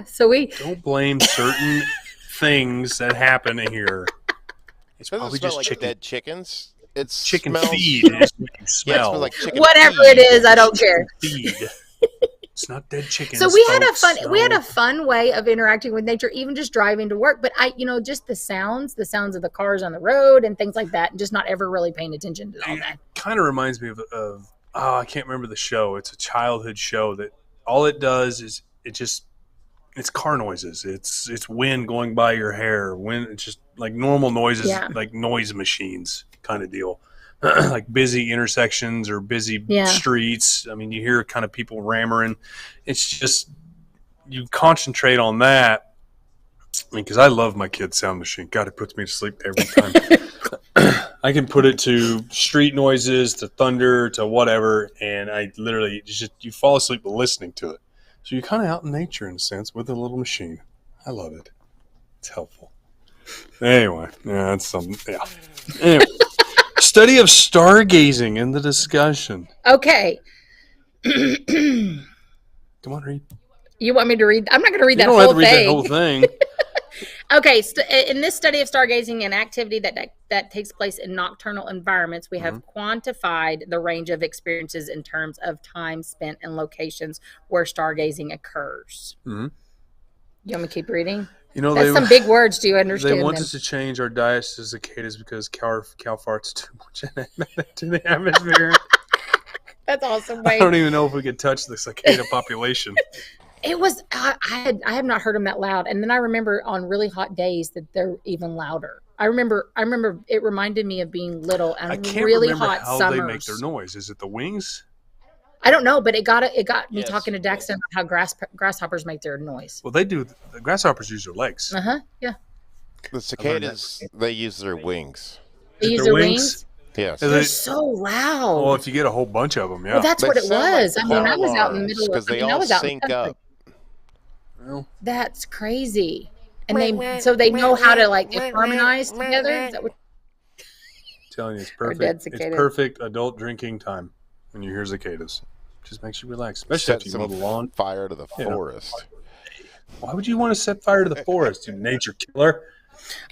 S2: So
S1: Don't blame certain things that happen here. It's
S3: It doesn't
S1: probably
S3: smell
S1: just
S3: like
S1: chicken.
S3: dead chickens. It's
S1: Chicken
S3: smells,
S1: feed is what you
S3: Yeah, it
S1: smell.
S3: smells like chicken
S2: whatever
S3: feed.
S2: it is, I don't care.
S1: Feed. It's not dead chicken.
S2: So we had a fun way of interacting with nature, even just driving to work. But just the sounds of the cars on the road and things like that, and just not ever really paying attention to all that.
S1: It kind of reminds me of I can't remember the show. It's a childhood show that all it does is it's car noises. It's wind going by your hair. Wind. It's just like normal noises,
S2: Yeah.
S1: like noise machines kind of deal. Like busy intersections or busy streets. I mean, you hear kind of people rammering. It's just you concentrate on that. I mean, because I love my kid's sound machine. God, it puts me to sleep every time. I can put it to street noises, to thunder, to whatever, and I literally you fall asleep listening to it. So you're kind of out in nature in a sense with a little machine. I love it. It's helpful. Anyway, yeah, that's something. Yeah. Anyway, study of stargazing in the discussion.
S2: Okay.
S1: Come on, read.
S2: You want me to read? I'm not going to read
S1: You
S2: that
S1: don't
S2: whole
S1: have to read
S2: thing.
S1: that whole thing.
S2: Okay, in this study of stargazing, an activity that takes place in nocturnal environments, we have quantified the range of experiences in terms of time spent and locations where stargazing occurs.
S1: Mm-hmm.
S2: You want me to keep reading?
S1: That's
S2: some big words. Do you understand
S1: They want
S2: them?
S1: us to change our diets to cicadas because cow farts too much to the atmosphere.
S2: That's awesome.
S1: I don't even know if we could touch the cicada population.
S2: It was I have not heard them that loud, and then I remember on really hot days that they're even louder. I remember it reminded me of being little and
S1: I can't
S2: really
S1: remember
S2: hot
S1: how
S2: summers.
S1: they make their noise. Is it the wings?
S2: I don't know, but it got me
S3: Yes,
S2: talking to Daxton about how grasshoppers make their noise.
S1: Well, they do. The grasshoppers use their legs.
S2: Yeah.
S3: The cicadas, they use their wings.
S2: They
S1: Is it
S2: use
S1: their
S2: their
S1: wings?
S2: wings.
S3: Yes.
S2: They're so loud.
S1: Well, if you get a whole bunch of them, yeah.
S2: Well, that's
S3: They
S2: what it
S3: sound
S2: was.
S3: like
S2: I mean, I was out in the
S3: alarms,
S2: middle of.
S3: because they
S2: I
S3: all
S2: was out in
S3: sync
S2: the country.
S3: up.
S1: Well,
S2: That's crazy. And they know how to harmonize together. Is that what?
S1: I'm telling you, it's
S2: Or
S1: perfect.
S2: dead
S1: It's
S2: cicada.
S1: perfect adult drinking time when you hear cicadas. Just makes you relax, especially
S3: Set
S1: after you mow the
S3: some
S1: lawn.
S3: fire to the
S1: You know.
S3: forest.
S1: Why would you want to set fire to the forest, you nature killer?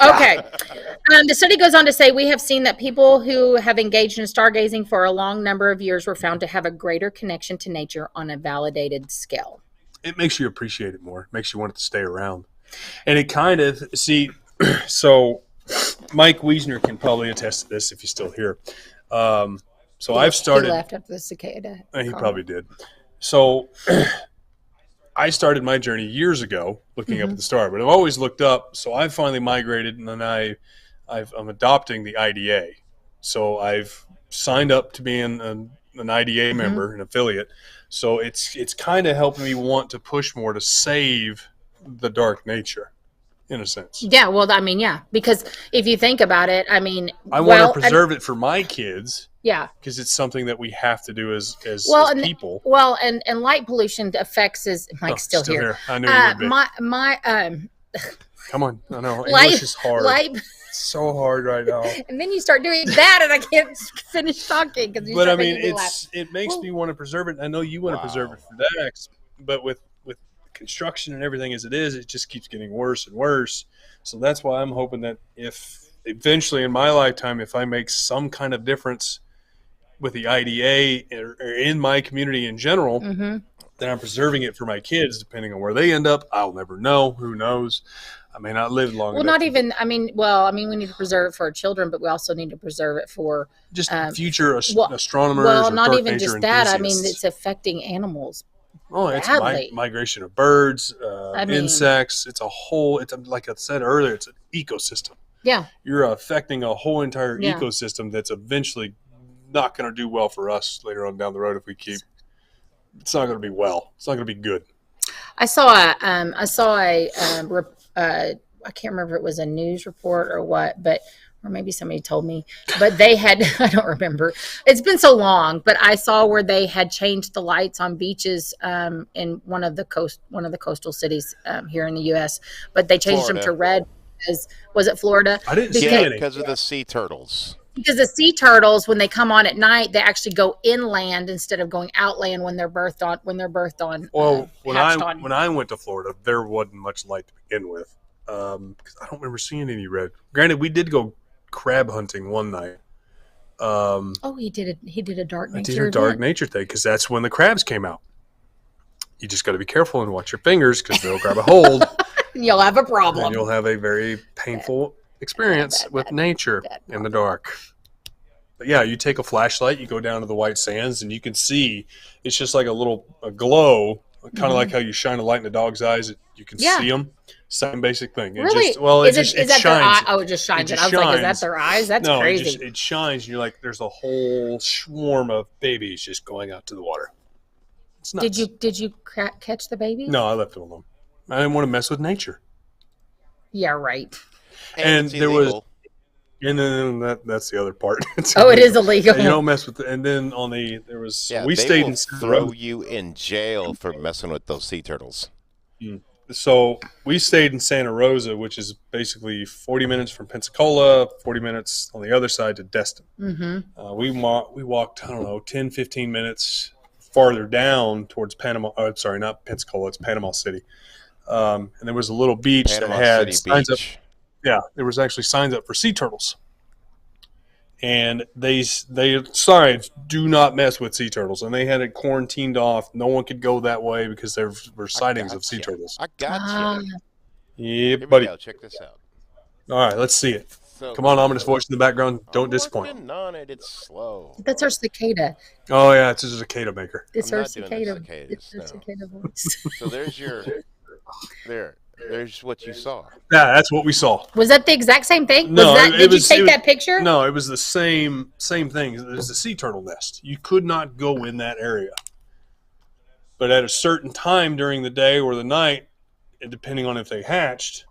S2: Okay. The study goes on to say we have seen that people who have engaged in stargazing for a long number of years were found to have a greater connection to nature on a validated scale.
S1: It makes you appreciate it more. It makes you want it to stay around. And it kind of, so Mike Wiesner can probably attest to this if he's still here. So I've started.
S2: He left after the cicada.
S1: He probably did. So I started my journey years ago looking up at the star, but I've always looked up. So I finally migrated, and then I'm adopting the IDA. So I've signed up to being an IDA member, an affiliate. So it's kind of helped me want to push more to save the dark nature, in a sense.
S2: Yeah, well, I mean, yeah, because if you think about it, I mean,
S1: I want to preserve it for my kids.
S2: Yeah,
S1: because it's something that we have to do as people.
S2: Well, and light pollution affects Mike's still here.
S1: I knew you would be.
S2: My
S1: Come on, I know
S2: light,
S1: English is hard. It's so hard right now.
S2: And then you start doing that, and I can't finish talking because.
S1: But I mean, it makes me want to preserve it. I know you want to preserve it for that, but with construction and everything as it is, it just keeps getting worse and worse. So that's why I'm hoping that if eventually in my lifetime, if I make some kind of difference with the IDA or in my community in general, then I'm preserving it for my kids. Depending on where they end up, I'll never know. Who knows? I may not live long
S2: Well,
S1: enough.
S2: not even. I mean, we need to preserve it for our children, but we also need to preserve it for
S1: Just future
S2: well,
S1: astronomers or
S2: not
S1: dark
S2: even
S1: nature
S2: just that. I mean,
S1: enthusiasts.
S2: it's affecting animals
S1: Oh, it's
S2: badly.
S1: migration of birds,
S2: I mean,
S1: insects. It's a whole. It's like I said earlier. It's an ecosystem.
S2: yeah,
S1: You're affecting a whole entire
S2: Yeah.
S1: ecosystem that's eventually not going to do well for us later on down the road if we keep. It's not going to be well. It's not going to be good.
S2: I saw I can't remember if it was a news report or what, but or maybe somebody told me, but they had I don't remember. It's been so long, but I saw where they had changed the lights on beaches in one of the coastal cities here in the U.S. But they changed them to
S3: Florida.
S2: red. Was it Florida?
S1: I didn't see
S3: Yeah,
S1: any.
S3: because of the sea turtles.
S2: Because the sea turtles, when they come on at night, they actually go inland instead of going outland when they're birthed on.
S1: Well,
S2: hatched on.
S1: when I went to Florida, there wasn't much light to begin with. Because I don't remember seeing any red. Granted, we did go crab hunting one night.
S2: He did a dark
S1: I
S2: nature.
S1: did a dark
S2: event.
S1: nature thing because that's when the crabs came out. You just got to be careful and watch your fingers because they'll grab a hold
S2: You'll have a
S1: and
S2: problem.
S1: you'll have a very painful experience with nature in the dark. But yeah, you take a flashlight, you go down to the white sands, and you can see it's just like a glow, kind of like how you shine a light in a dog's eyes. You can
S2: Yeah.
S1: see them. Same basic thing. It
S2: Really?
S1: just, well,
S2: is
S1: it just
S2: is that
S1: shines.
S2: their eye? Oh, it just shines.
S1: It
S2: It
S1: just
S2: I was like, is
S1: shines.
S2: that their eyes? That's
S1: No,
S2: crazy.
S1: it shines, and you're like, there's a whole swarm of babies just going out to the water. It's nuts.
S2: Did you catch the baby?
S1: No, I left it alone. I didn't want to mess with nature.
S2: Yeah, right.
S3: And
S1: And
S3: it's
S1: there was-
S3: illegal.
S1: And then that's the other part. It's
S2: Oh, it is
S1: illegal.
S2: illegal.
S1: You don't mess with it. And then
S3: Yeah,
S1: we
S3: they
S1: stayed
S3: will
S1: in Santa
S3: throw
S1: Rosa.
S3: you in jail for messing with those sea turtles.
S1: So we stayed in Santa Rosa, which is basically 40 minutes from Pensacola, 40 minutes on the other side to Destin.
S2: Mm-hmm.
S1: We walked, I don't know, 10, 15 minutes farther down towards Panama. Oh, sorry, not Pensacola. It's Panama City. And there was a little beach
S3: Panama
S1: that had
S3: City
S1: signs up.
S3: Beach.
S1: Yeah, there was actually signs up for sea turtles. And they sorry, do not mess with sea turtles. And they had it quarantined off. No one could go that way because there were sightings of sea
S3: Gotcha.
S1: turtles.
S3: I got
S2: Ah.
S3: you.
S1: Yeah,
S3: Here
S1: buddy.
S3: we go. Check this out.
S1: All right, let's see it.
S3: So,
S1: Come on, ominous voice in the background. Don't
S3: I'm
S1: disappoint.
S3: working on it. It's slow.
S2: That's our cicada.
S1: Oh, yeah, it's just a cicada maker.
S2: It's
S3: I'm
S2: our
S3: not doing the
S2: cicada.
S3: cicadas,
S2: It's our
S3: no.
S2: cicada voice.
S3: So there's your there's what you saw.
S1: Yeah, that's what we saw.
S2: Was that the exact same thing?
S1: No,
S2: Did you take that picture?
S1: No, it was the same thing. It was the sea turtle nest. You could not go in that area. But at a certain time during the day or the night, and depending on if they hatched,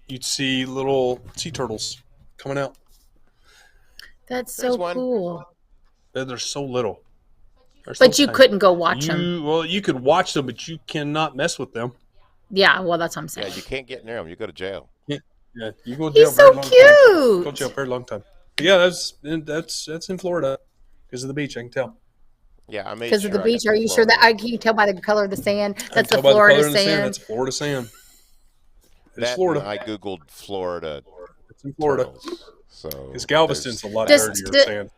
S1: you'd see little sea turtles coming out.
S2: That's
S3: There's
S2: so
S3: one.
S2: cool.
S1: They're so little. They're so
S2: But you
S1: tiny.
S2: couldn't go watch them.
S1: Well, you could watch them, but you cannot mess with them.
S2: Yeah, well, that's what I'm
S3: Yeah,
S2: saying.
S3: you can't get near them. You go to jail.
S1: Yeah, you go to jail
S2: He's
S1: for a
S2: so
S1: long time. Go to
S2: cute.
S1: jail for a long time. But yeah, that's in Florida because of the beach. I can tell.
S3: Yeah, I made
S2: Because
S3: sure
S2: of the
S3: I
S2: beach.
S3: got
S2: Are
S3: to
S2: you sure that
S3: Florida.
S2: can you tell by the color of the sand?
S1: I can
S2: That's the
S1: tell by
S2: Florida
S1: color in the
S2: sand.
S1: That's Florida sand. It's
S3: That
S1: Florida.
S3: and I googled Florida
S1: It's in Florida.
S3: turtles. So
S1: Because Galveston's a lot
S2: Does-
S1: dirtier
S2: do-
S1: sand.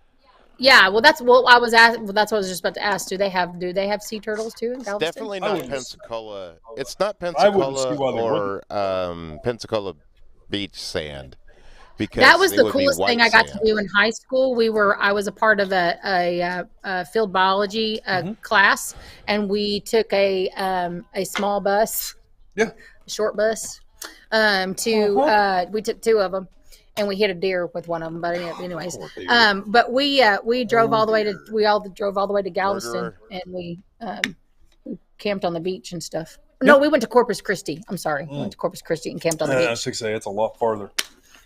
S2: Yeah, well, that's what I was asked. Well, that's what I was just about to ask. Do they have sea turtles too in Galveston?
S3: definitely
S1: I
S3: not
S1: wouldn't-
S3: Pensacola. It's not
S1: I wouldn't see
S3: Pensacola
S1: why they
S3: or Pensacola beach sand. Because
S2: That was
S3: it
S2: the
S3: would be
S2: coolest thing
S3: white
S2: I got
S3: sand.
S2: to do in high school. I was a part of a field biology
S1: Mm-hmm.
S2: class, and we took a small bus,
S1: Yeah.
S2: a short bus, we took two of them, and we hit a deer with one of them. But anyways,
S1: Poor deer.
S2: but we drove all the way to Galveston,
S3: Murderer.
S2: and we camped on the beach and stuff. No, we went to Corpus Christi. I'm sorry, we went to Corpus Christi and camped on the
S1: I
S2: beach.
S1: was going to say it's a lot farther.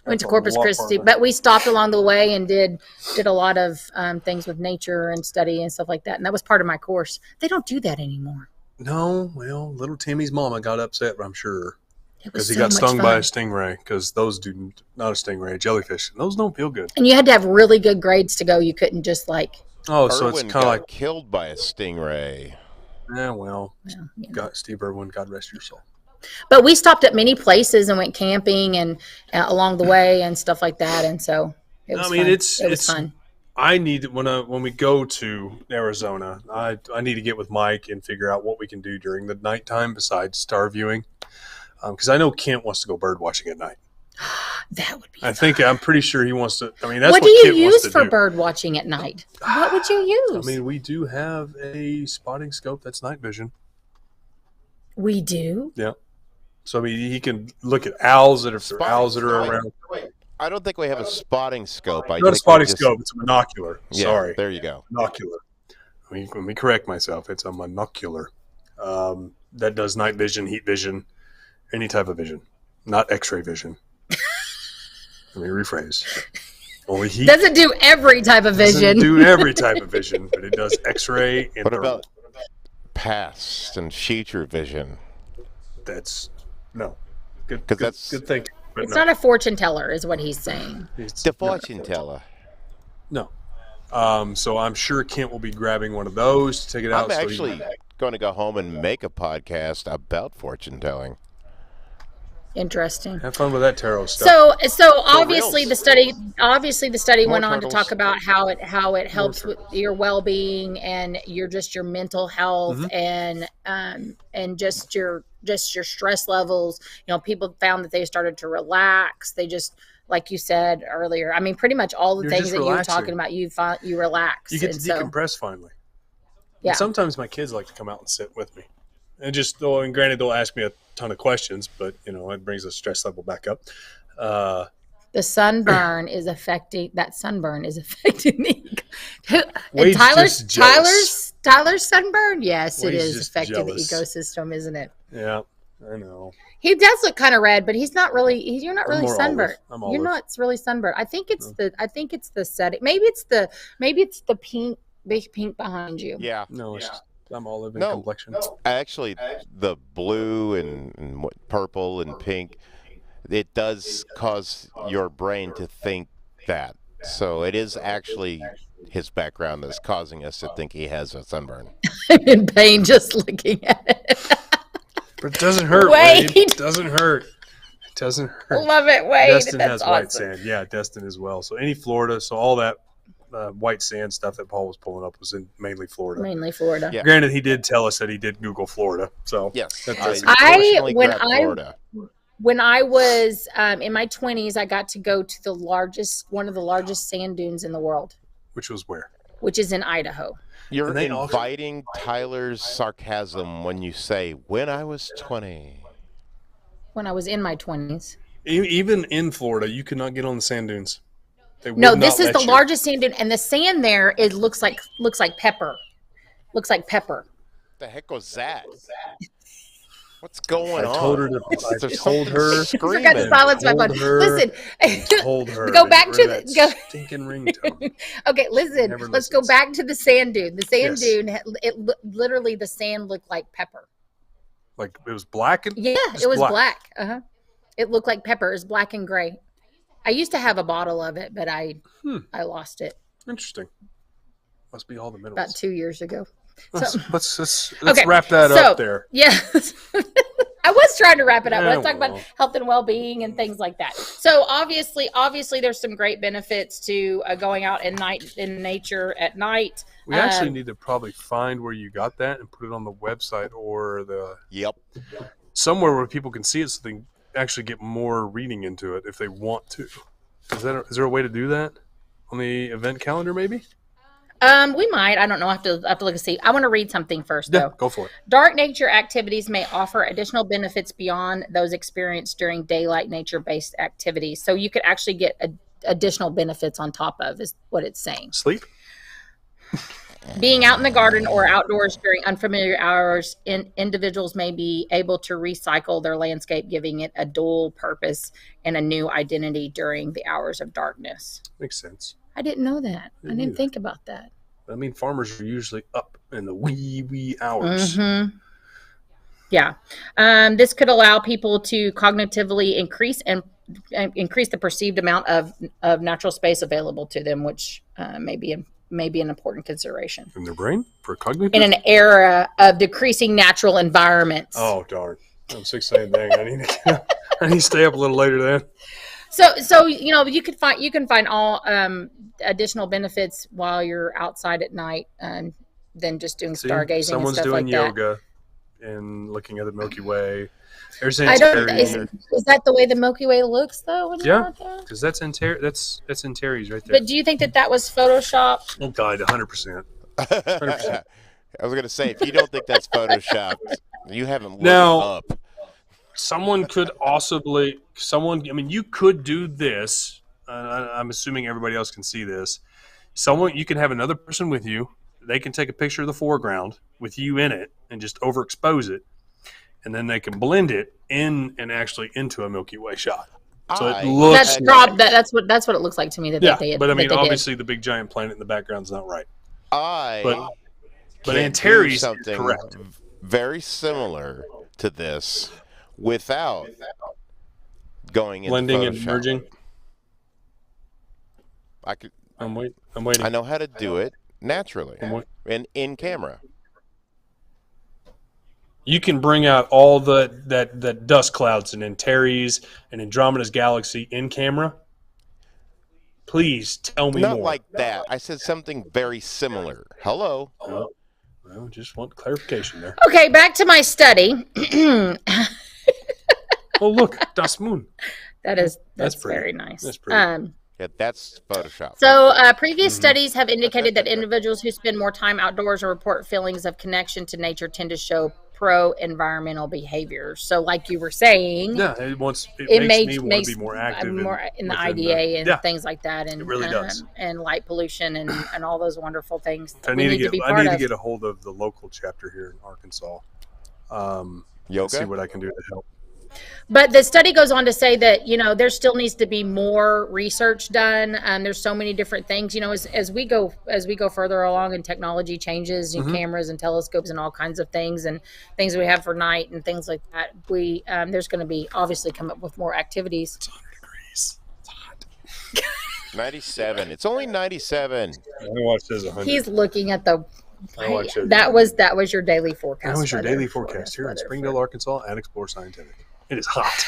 S2: Went to
S1: That's a
S2: Corpus
S1: lot
S2: Christi,
S1: farther.
S2: but we stopped along the way and did a lot of things with nature and study and stuff like that. And that was part of my course. They don't do that anymore.
S1: No, well, little Timmy's mama got upset, I'm sure,
S2: It was
S1: because he
S2: so
S1: got
S2: much
S1: stung
S2: fun.
S1: by a stingray. Because those do not a stingray, a jellyfish. And those don't feel good.
S2: And you had to have really good grades to go. You couldn't just like,
S1: Oh, so it's
S3: Irwin
S1: kind of
S3: got
S1: like,
S3: killed by a stingray.
S1: yeah, well,
S2: you know.
S1: got Steve Irwin, God rest your soul.
S2: But we stopped at many places and went camping and along the way and stuff like that. And so it was
S1: I mean,
S2: fun.
S1: it's
S2: It was fun.
S1: I need when we go to Arizona, I need to get with Mike and figure out what we can do during the nighttime besides star viewing. Because I know Kent wants to go bird watching at night.
S2: That would be
S1: I'm pretty sure he wants to. I mean, that's
S2: what
S1: what
S2: do you
S1: Kent wants
S2: use
S1: to
S2: for
S1: do.
S2: bird watching at night? What would you use?
S1: I mean, we do have a spotting scope that's night vision.
S2: We do?
S1: Yeah. So, I mean, he can look at owls that are around.
S3: I don't think we have a spotting scope.
S1: Not a spotting scope. It's a monocular.
S3: Yeah,
S1: Sorry.
S3: there you go.
S1: Monocular. Let me correct myself. It's a monocular that does night vision, heat vision, any type of vision, not X-ray vision. Let me rephrase. Only heat.
S2: Doesn't do every type of vision.
S1: Doesn't do every type of vision, but it does X-ray and
S3: What
S1: thermal.
S3: about past and future vision?
S1: That's no. Good.
S3: 'Cause
S1: Good,
S3: that's-
S1: good thinking. But
S2: It's
S1: no.
S2: not a fortune teller, is what he's saying.
S1: It's
S3: The fortune teller.
S1: No. So I'm sure Kent will be grabbing one of those to take it out.
S3: I'm actually going to go home and make a podcast about fortune telling.
S2: Interesting.
S1: Have fun with that tarot stuff.
S2: So obviously
S3: reals.
S2: the study
S3: More
S2: went on
S3: turtles.
S2: to talk about how it helps with your well-being and your mental health and just your stress levels. You know, people found that they started to relax. They just, like you said earlier, I mean, pretty much all the
S1: You're
S2: things
S1: just
S2: that you were
S1: relaxing.
S2: talking about, you relax.
S1: You get to
S2: And so,
S1: decompress finally.
S2: yeah.
S1: And sometimes my kids like to come out and sit with me. And granted, they'll ask me a ton of questions, but, you know, it brings the stress level back up.
S2: The sunburn is affecting me.
S1: Wade's just jealous.
S2: Tyler's sunburn. Yes, it
S1: Wade's
S2: is
S1: just
S2: affecting
S1: jealous.
S2: the ecosystem, isn't it?
S1: Yeah, I know.
S2: He does look kind of red, but he's not really. You're not really
S1: more
S2: sunburned.
S1: olive. I'm
S2: You're
S1: olive.
S2: not really sunburned. I think it's the setting. Maybe it's the pink, big pink behind you.
S3: Yeah.
S1: No, it's just, I'm olive in
S3: No.
S1: complexion.
S3: Actually, the blue and purple and pink, it does cause your brain to think that. So it is actually his background that's causing us to think he has a sunburn.
S2: I'm in pain just looking at it.
S1: But it doesn't hurt,
S2: Wade.
S1: Wade. It doesn't hurt. It doesn't hurt.
S2: Love it, Wade.
S1: Destin
S2: That's
S1: has
S2: awesome.
S1: white sand. Yeah, Destin as well. So any Florida, so all that white sand stuff that Paul was pulling up was in mainly Florida.
S2: Mainly Florida.
S3: Yeah.
S1: Granted, he did tell us that he did Google Florida. So
S3: Yes.
S1: That's-
S3: Unfortunately,
S2: when
S3: grabbed
S2: I-
S3: Florida.
S2: When I was in my 20s, I got to go to one of the largest sand dunes in the world,
S1: which was where?
S2: which is in Idaho.
S3: You're
S1: And they also-
S3: inviting Tyler's sarcasm when you say, when I was 20.
S2: When I was in my 20s.
S1: Even in Florida, you could not get on the sand dunes. They
S2: No,
S1: would
S2: this
S1: not
S2: is the
S1: let you.
S2: largest sand dune, and the sand there looks like pepper. Looks like pepper.
S3: The heck was that? What's going
S1: I
S3: on?
S1: told her to. I
S3: There's
S1: told
S3: something
S1: her.
S3: screaming.
S2: Forgot to silence my
S1: Told
S2: phone.
S1: her-
S2: Listen,
S1: Told her.
S2: Go
S1: to
S2: back
S1: get
S2: to
S1: rid of
S2: the-
S1: that
S2: go-
S1: stinking ringtone.
S2: okay, listen.
S1: Never
S2: Let's go
S1: listens.
S2: back to the sand dune. The sand
S1: Yes.
S2: dune, literally the sand looked like pepper.
S1: Like it was black and
S2: Yeah,
S1: Just
S2: it was
S1: black.
S2: black. Uh-huh. It looked like pepper. It was black and gray. I used to have a bottle of it, but I lost it
S1: interesting. Must be all the minerals.
S2: about 2 years ago.
S1: Let's
S2: Okay,
S1: wrap that
S2: so-
S1: up there.
S2: Yeah. I was trying to wrap it up.
S1: Yeah,
S2: Let's talk
S1: well.
S2: about health and well-being and things like that. So obviously, there's some great benefits to going out in nature at night.
S1: We actually need to probably find where you got that and put it on the website or
S3: Yep.
S1: somewhere where people can see it, so they can actually get more reading into it if they want to. Is there a way to do that on the event calendar? Maybe.
S2: We might. I don't know. I have to look and see. I want to read something first,
S1: Yeah,
S2: though.
S1: go for it.
S2: Dark nature activities may offer additional benefits beyond those experienced during daylight nature-based activities. So you could actually get additional benefits on top of, is what it's saying.
S1: Sleep.
S2: Being out in the garden or outdoors during unfamiliar hours, individuals may be able to recycle their landscape, giving it a dual purpose and a new identity during the hours of darkness.
S1: Makes sense.
S2: I didn't know that. I
S1: Me
S2: didn't
S1: neither.
S2: think about that.
S1: I mean, farmers are usually up in the wee hours.
S2: Mm-hmm. Yeah. This could allow people to cognitively increase the perceived amount of natural space available to them, which may be an important consideration
S1: In their brain for cognitive.
S2: in an era of decreasing natural environments.
S1: Oh darn! I'm 6 dang. I need to stay up a little later then.
S2: So you can find all additional benefits while you're outside at night, than just doing
S1: See,
S2: stargazing and
S1: someone's
S2: stuff
S1: doing
S2: like that.
S1: yoga and looking at the Milky Way. There's
S2: I don't.
S1: Antares.
S2: Is that the way the Milky Way looks though? When you're out there?
S1: Because that's Antares right there.
S2: But do you think that was photoshopped?
S1: Oh God, 100%.
S3: I was going to say, if you don't think that's photoshopped, you haven't looked
S1: Now,
S3: up.
S1: Someone could possibly, I mean, you could do this. I'm assuming everybody else can see this. You can have another person with you. They can take a picture of the foreground with you in it and just overexpose it. And then they can blend it in and actually into a Milky Way shot. So it looks
S2: that's what it looks like to me.
S1: But I mean, obviously the big giant planet in the background is not right. But Antares
S3: something
S1: is correct.
S3: Very similar to this without going into
S1: Blending
S3: Photoshop.
S1: and merging. I'm waiting.
S3: I know how to do it naturally and in camera.
S1: You can bring out all that dust clouds in Antares and Andromeda's galaxy in camera. Please tell me more.
S3: Not like that. I said something very similar. Hello.
S1: Well, just want clarification there.
S2: Okay, back to my study.
S1: Oh, look, Das Moon.
S2: That's
S1: pretty.
S2: very nice.
S1: That's pretty.
S3: Yeah, that's Photoshop.
S2: So previous studies have indicated that individuals who spend more time outdoors or report feelings of connection to nature tend to show pro-environmental behaviors. So like you were saying,
S1: it makes me want to be more active
S2: in the IDA and things like that, and
S1: it really does.
S2: And light pollution and all those wonderful things.
S1: I need to get a hold of the local chapter here in Arkansas. See what I can do to help.
S2: But the study goes on to say that, there still needs to be more research done. There's so many different things, as we go further along and technology changes and cameras and telescopes and all kinds of things and things we have for night and things like that. There's going to be obviously come up with more activities.
S1: It's 100 degrees. It's hot.
S3: 97. It's only 97.
S1: I watch this 100.
S2: He's looking at the. That was your daily forecast.
S1: That was your daily forecast here in Springdale, Arkansas at Explore Scientific. It is hot.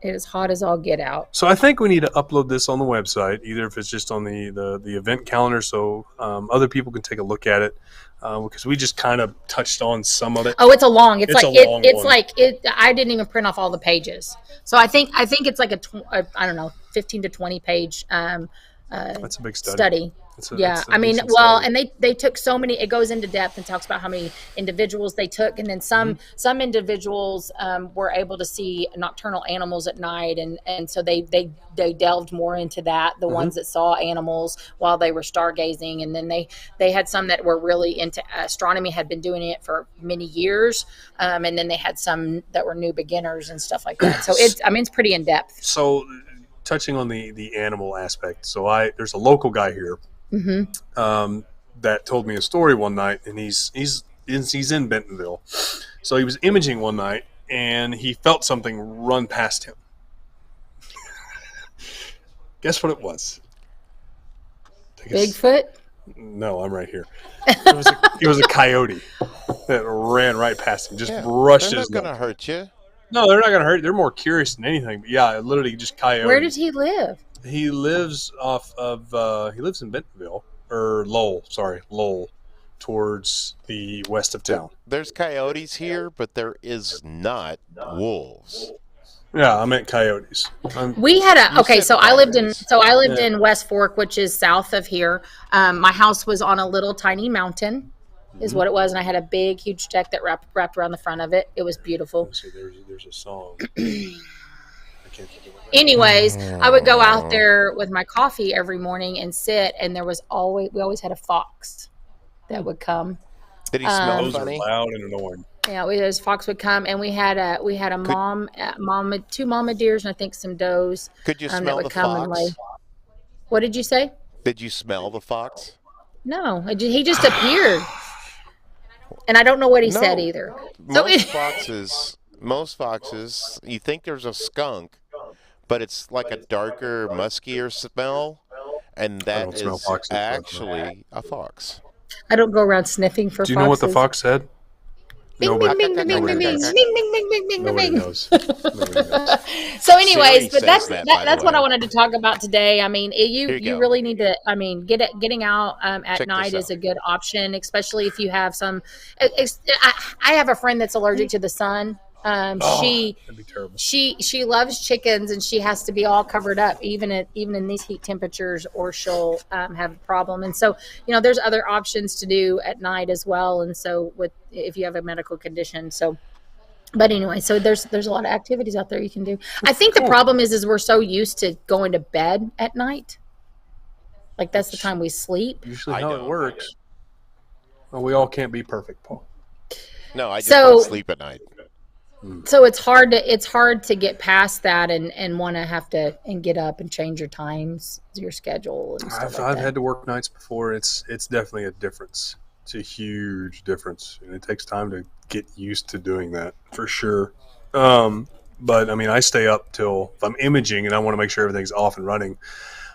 S2: It is hot as all get out.
S1: So I think we need to upload this on the website, either if it's just on the event calendar, so other people can take a look at it, because we just kind of touched on some of it.
S2: Oh, it's a long. It's
S1: long
S2: like I didn't even print off all the pages, so I think it's like I don't know, 15 to 20 page.
S1: That's a big study.
S2: And they took so many. It goes into depth and talks about how many individuals they took, and then some individuals were able to see nocturnal animals at night, and so they delved more into that. The ones that saw animals while they were stargazing, and then they had some that were really into astronomy, had been doing it for many years, and then they had some that were new beginners and stuff like that. So it's pretty in depth.
S1: So touching on the animal aspect, so there's a local guy here. That told me a story one night, and he's in Bentonville. So he was imaging one night, and he felt something run past him. Guess what it was?
S2: Bigfoot?
S1: No, I'm right here. It was a coyote that ran right past him, just brushed his.
S3: They're not going to hurt you.
S1: No, they're not going to hurt you. They're more curious than anything. But yeah, literally just coyote.
S2: Where did he live?
S1: He lives he lives in Bentonville, or Lowell, towards the west of town.
S3: There's coyotes here, but there is not wolves.
S1: Yeah, I meant coyotes.
S2: We had I lived in West Fork, which is south of here. My house was on a little tiny mountain, is what it was, and I had a big, huge deck that wrapped around the front of it. It was beautiful.
S1: So there's a song.
S2: Anyways, I would go out there with my coffee every morning and sit, and we always had a fox that would come.
S3: Did he smell
S1: those
S3: funny?
S1: Are loud and annoying.
S2: Yeah, this fox would come, and we had a two mama deers, and I think some does.
S3: Could you smell the fox?
S2: What did you say?
S3: Did you smell the fox?
S2: No, he just appeared, and I don't know what he said either.
S3: Most foxes, you think there's a skunk, but it's like a darker, muskier smell, and that is actually a fox.
S2: I don't go around sniffing for foxes.
S1: Do you know what the fox said?
S2: Bing, bing, bing, bing, bing, bing, bing, bing, bing, bing, bing,
S1: Nobody
S2: bing.
S1: knows. Nobody knows.
S2: So anyways, but that's
S3: that,
S2: what I wanted to talk about today. I mean, you really need to, getting out at night is a good option, especially if you have some, I have a friend that's allergic to the sun.
S1: That'd be terrible.
S2: She loves chickens, and she has to be all covered up, even in these heat temperatures, or she'll have a problem. And so, there's other options to do at night as well. And so, if you have a medical condition, so. But anyway, so there's a lot of activities out there you can do. I think the problem is we're so used to going to bed at night. Like, that's the time we sleep.
S1: Usually how it works. Well, we all can't be perfect, Paul.
S3: No, I just don't sleep at night.
S2: So it's hard to get past that and want to have to and get up and change your times, your schedule, and stuff
S1: I've had to work nights before. It's definitely a difference. It's a huge difference, and it takes time to get used to doing that for sure. But I mean, I stay up till, if I'm imaging and I want to make sure everything's off and running,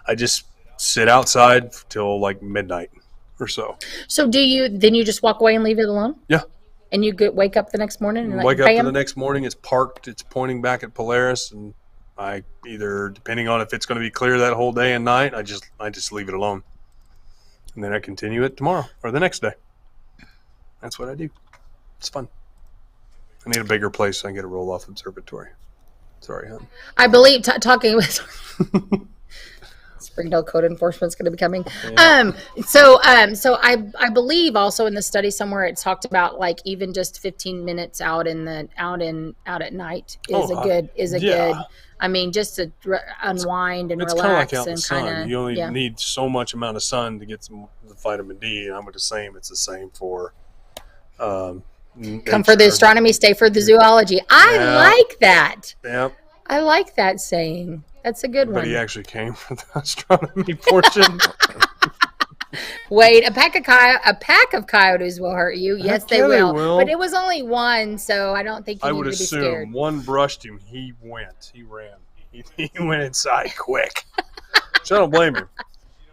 S1: I just sit outside till like midnight or so.
S2: So then you just walk away and leave it alone?
S1: Yeah.
S2: And you wake up the next morning and
S1: wake up to the next morning, it's parked, it's pointing back at Polaris, and I either, depending on if it's going to be clear that whole day and night, I just leave it alone. And then I continue it tomorrow or the next day. That's what I do. It's fun. I need a bigger place so I can get a roll-off observatory. Sorry, hon.
S2: I believe talking with Springdale Code Enforcement is going to be coming.
S1: Yeah.
S2: So I believe also in the study somewhere it talked about like even just 15 minutes out at night is a good. I mean, just to unwind and
S1: it's
S2: relax
S1: kind of like out in the
S2: and
S1: sun.
S2: kind of.
S1: You only need so much amount of sun to get some the vitamin D, and I'm the same. It's the same for.
S2: Come for the astronomy, stay for the zoology. I like that.
S1: Yeah.
S2: I like that saying. That's a good one.
S1: But he actually came for the astronomy portion.
S2: Wait, a pack of coyotes will hurt you. Yes, they will. But it was only one, so I don't think you need to be scared. I would assume
S1: one brushed him. He went. He ran. He went inside quick. So I don't blame him.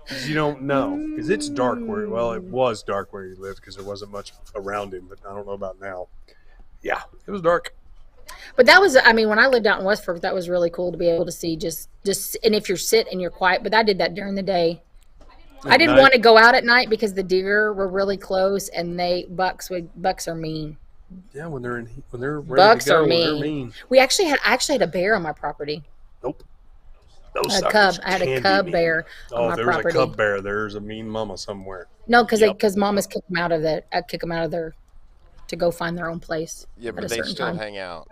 S1: Because you don't know. Because it's dark where, it was dark where he lived because there wasn't much around him. But I don't know about now. Yeah, it was dark.
S2: But that was, I mean, when I lived out in West Fork, that was really cool to be able to see just, and if you're sit and you're quiet, but I did that during the day. I didn't want to go out at night because the deer were really close and bucks are mean.
S1: Yeah, when they're ready
S2: bucks
S1: to go,
S2: are mean.
S1: they're mean.
S2: I actually had a bear on my property.
S1: Nope.
S2: I had a cub bear on my property.
S1: Oh, there's a cub bear. There's a mean mama somewhere.
S2: No, because mamas kick them out of their to go find their own place.
S3: Yeah, but they still hang out.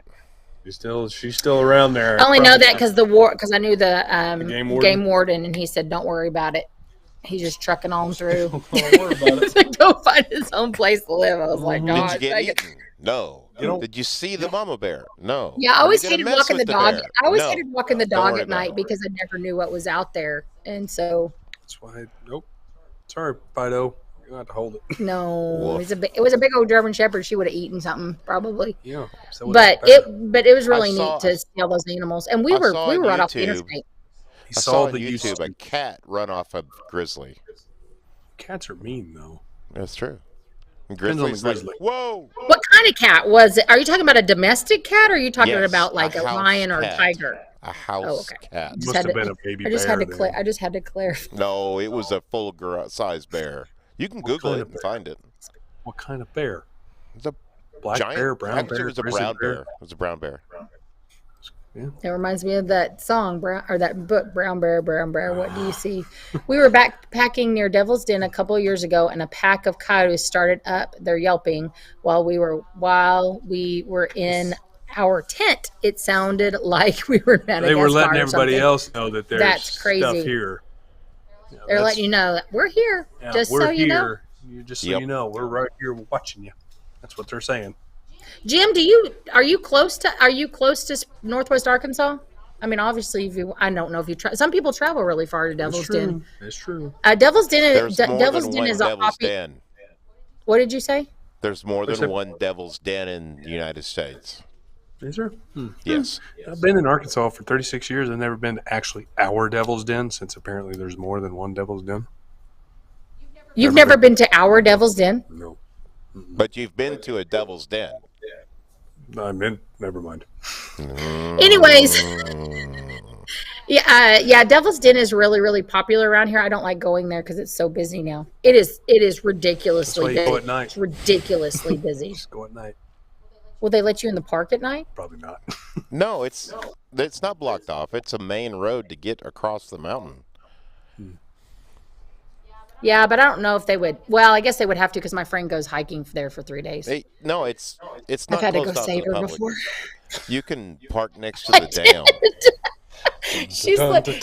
S1: She's still around there.
S2: I only know that because I knew the game warden, and he said, "Don't worry about it. He's just trucking on through.
S1: Don't worry about it.
S2: To go find his own place to live." I was like, "God."
S3: Did you get eaten? No. Did you see the mama bear? No.
S2: Yeah, I always hated walking the dog.
S3: Bear?
S2: I always hated walking the dog at night because I never knew what was out there, and so.
S1: That's why. Nope. Sorry, Fido. You have to hold it.
S2: No, it was a big old German Shepherd. She would have eaten something probably.
S1: Yeah. So
S2: but it was really neat to see all those animals, and we were right off the interstate.
S3: I saw on YouTube a cat run off a grizzly.
S1: Cats are mean, though.
S3: That's true. Grizzly's like, whoa!
S2: What kind of cat was it? Are you talking about a domestic cat, or are you talking about like a lion or a tiger?
S3: A house cat.
S1: Must have been a baby bear.
S2: I just had to clarify.
S3: No, it was a full-size bear. You can Google it and find it.
S1: What kind of bear?
S3: It's a
S1: black bear, brown bear.
S3: It was a brown bear. It was a brown bear.
S1: Yeah.
S2: It reminds me of that song, that book, Brown Bear, Brown Bear, What Do You See? We were backpacking near Devil's Den a couple of years ago, and a pack of coyotes started up their yelping while we were in our tent. It sounded like we were in Madagascar.
S1: They were letting everybody else know that there's stuff here.
S2: Yeah, they're letting you know that we're here.
S1: Yeah,
S2: just so you know.
S1: Just so you know, we're right here watching you. That's what they're saying.
S2: Jim, are you close to Northwest Arkansas? I mean, obviously, I don't know if you some people travel really far to Devil's Den.
S1: That's true.
S2: Devil's Den
S3: is a
S2: Den. What did you say?
S3: There's more than one Devil's Den in the United States.
S1: Is there?
S3: Yes.
S1: I've been in Arkansas for 36 years. I've never been to actually our Devil's Den, since apparently there's more than one Devil's Den.
S2: You've never been to our Devil's Den?
S1: No.
S3: But you've been to a Devil's Den.
S1: Never mind.
S2: Anyways, yeah, Devil's Den is really, really popular around here. I don't like going there because it's so busy now. It is ridiculously busy.
S1: Go at night.
S2: It's ridiculously busy.
S1: Just go at night.
S2: Will they let you in the park at night?
S1: Probably not.
S3: No, it's not blocked off. It's a main road to get across the mountain.
S2: Yeah, but I don't know if they would. Well, I guess they would have to because my friend goes hiking there for 3 days.
S3: No, it's
S2: I've
S3: not
S2: had to go
S3: closed off to
S2: save
S3: the
S2: her
S3: public.
S2: before.
S3: You can park next to the dam.
S2: She's like, she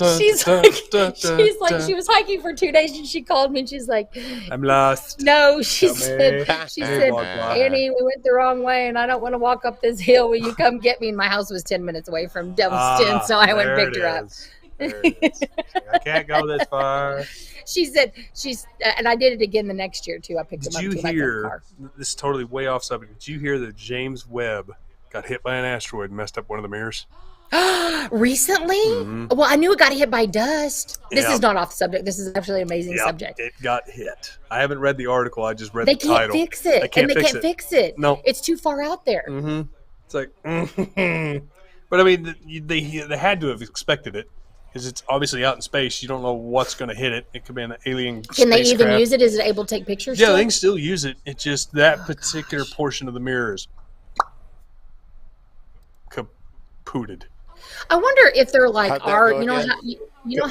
S2: was hiking for 2 days and she called me and she's like,
S1: I'm lost.
S2: no, she
S1: Help me.
S2: said,
S1: Walk by.
S2: Annie, we went the wrong way and I don't want to walk up this hill. Will you come get me? And my house was 10 minutes away from Devil's Den, so I went and picked her up.
S1: There it is. I can't go this far.
S2: She said, and I did it again the next year too. I picked
S1: Did
S2: them up
S1: you
S2: to my
S1: hear,
S2: car.
S1: this is totally way off subject, did you hear that James Webb got hit by an asteroid and messed up one of the mirrors?
S2: Recently? Well, I knew it got hit by dust. This
S1: Yeah.
S2: is not off subject. This is actually an amazing
S1: Yep,
S2: subject.
S1: it got hit. I haven't read the article. I just read
S2: They
S1: the
S2: can't
S1: title.
S2: fix it.
S1: They can't
S2: fix it.
S1: No.
S2: It's too far out there.
S1: Mm-hmm. It's like, but I mean, they had to have expected it because it's obviously out in space. You don't know what's going to hit it. It could be an alien
S2: Can they even
S1: spacecraft.
S2: use it? Is it able to take pictures?
S1: Yeah,
S2: still?
S1: they can still use it. It's just that particular portion of the mirror is kapooted.
S2: I wonder if they're like
S3: How'd that
S2: our,
S3: go again?
S2: you know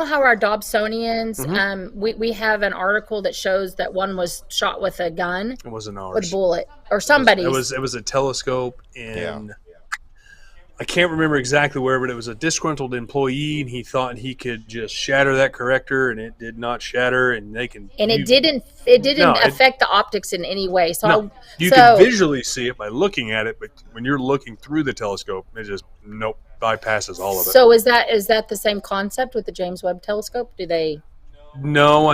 S2: how our Dobsonians,
S1: Mm-hmm.
S2: we have an article that shows that one was shot with a gun,
S1: It wasn't ours.
S2: with a bullet, or somebody's.
S1: It was a telescope in. I can't remember exactly where, but it was a disgruntled employee, and he thought he could just shatter that corrector, and it did not shatter, and they can.
S2: and it didn't
S1: No, it-
S2: affect the optics in any way. So,
S1: No, you
S2: so
S1: can visually see it by looking at it, but when you're looking through the telescope, it just bypasses all of it.
S2: so is that the same concept with the James Webb Telescope? Do they?
S1: No,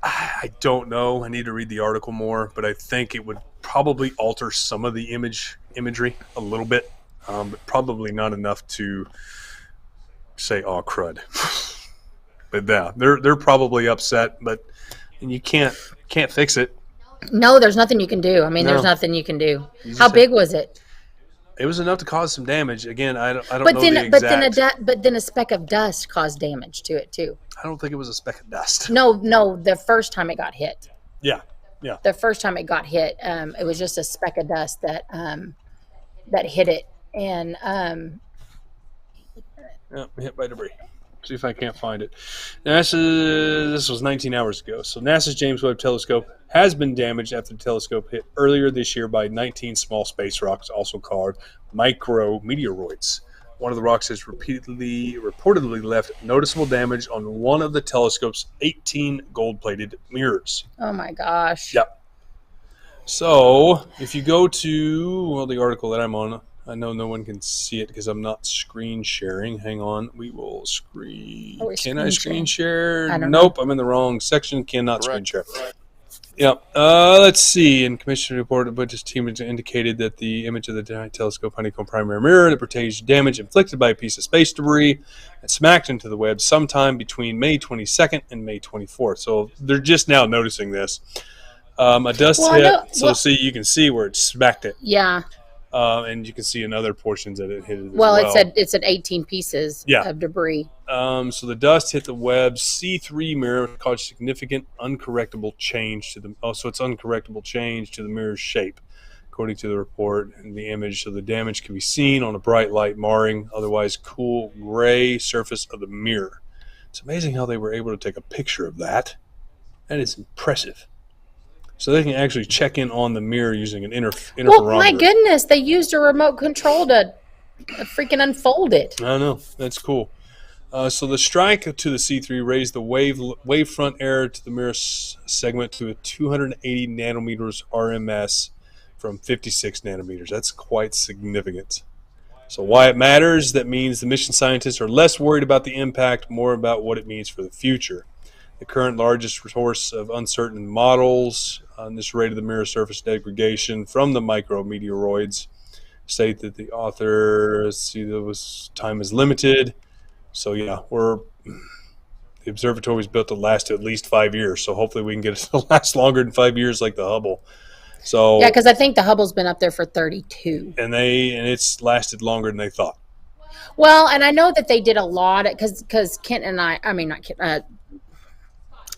S1: I don't know. I need to read the article more, but I think it would probably alter some of the imagery a little bit, but probably not enough to say, "Oh crud." But yeah, they're probably upset, and you can't fix it.
S2: No, there's nothing you can do. I mean,
S1: No.
S2: there's nothing you can do.
S1: You just
S2: How big was it?
S1: It was enough to cause some damage. Again, I don't
S2: But
S1: know
S2: then,
S1: the exact.
S2: but then a speck of dust caused damage to it too.
S1: I don't think it was a speck of dust.
S2: No, the first time it got hit.
S1: Yeah.
S2: The first time it got hit, it was just a speck of dust that hit it, and
S1: Yeah, hit by debris. See if I can't find it. This was 19 hours ago. So NASA's James Webb Telescope has been damaged after the telescope hit earlier this year by 19 small space rocks, also called micrometeoroids. One of the rocks has reportedly left noticeable damage on one of the telescope's 18 gold-plated mirrors.
S2: oh my gosh.
S1: Yep. So if you go to the article that I'm on, I know no one can see it because I'm not screen sharing. Hang on, we will screen.
S2: Are we
S1: Can I
S2: screen
S1: screen share?
S2: I don't
S1: Nope, I'm in the wrong section. Cannot screen
S3: Correct.
S1: share. Yep. Let's see. In Commissioner report, Bush's team indicated that the image of the giant telescope honeycomb primary mirror that pertains to damage inflicted by a piece of space debris and smacked into the Webb sometime between May 22nd and May 24th. So they're just now noticing this. A dust
S2: Well, I
S1: hit.
S2: know-
S1: So
S2: well-
S1: see, you can see where it smacked it.
S2: Yeah.
S1: And you can see in other portions that it hit it as
S2: Well,
S1: well.
S2: it's at 18 pieces
S1: Yeah.
S2: of debris.
S1: So the dust hit the Webb's C3 mirror, caused significant uncorrectable change to the. Oh, so it's uncorrectable change to the mirror's shape, according to the report and the image. So the damage can be seen on a bright light marring otherwise cool gray surface of the mirror. It's amazing how they were able to take a picture of that. That is impressive. So they can actually check in on the mirror using an interferometer.
S2: Well, my goodness, they used a remote control to freaking unfold it.
S1: I know. That's cool. So the strike to the C3 raised the wavefront error to the mirror segment to a 280 nanometers RMS from 56 nanometers. That's quite significant. So why it matters, that means the mission scientists are less worried about the impact, more about what it means for the future. The current largest source of uncertain models on this rate of the mirror surface degradation from the micrometeoroids state that the author time is limited. So yeah, the observatory was built to last at least 5 years. So hopefully we can get it to last longer than 5 years, like the Hubble. So
S2: Yeah, because I think the Hubble's been up there for 32.
S1: and it's lasted longer than they thought.
S2: Well, and I know that they did a lot because Kent and I mean not Kent,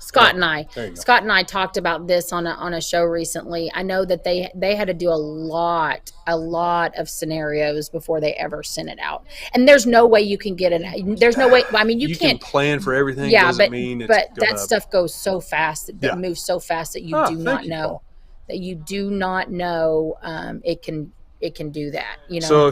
S2: Scott and I.
S1: There you go.
S2: Scott and I talked about this on a show recently. I know that they had to do a lot of scenarios before they ever sent it out. And there's no way you can get it. There's no way. I mean, you
S1: can
S2: can't
S1: plan for everything.
S2: Yeah,
S1: doesn't mean it's gonna,
S2: that stuff goes so fast. That
S1: Yeah.
S2: moves so fast that you do
S1: thank
S2: not
S1: you,
S2: know.
S1: Paul.
S2: That you do not know it can do that. You know.
S1: So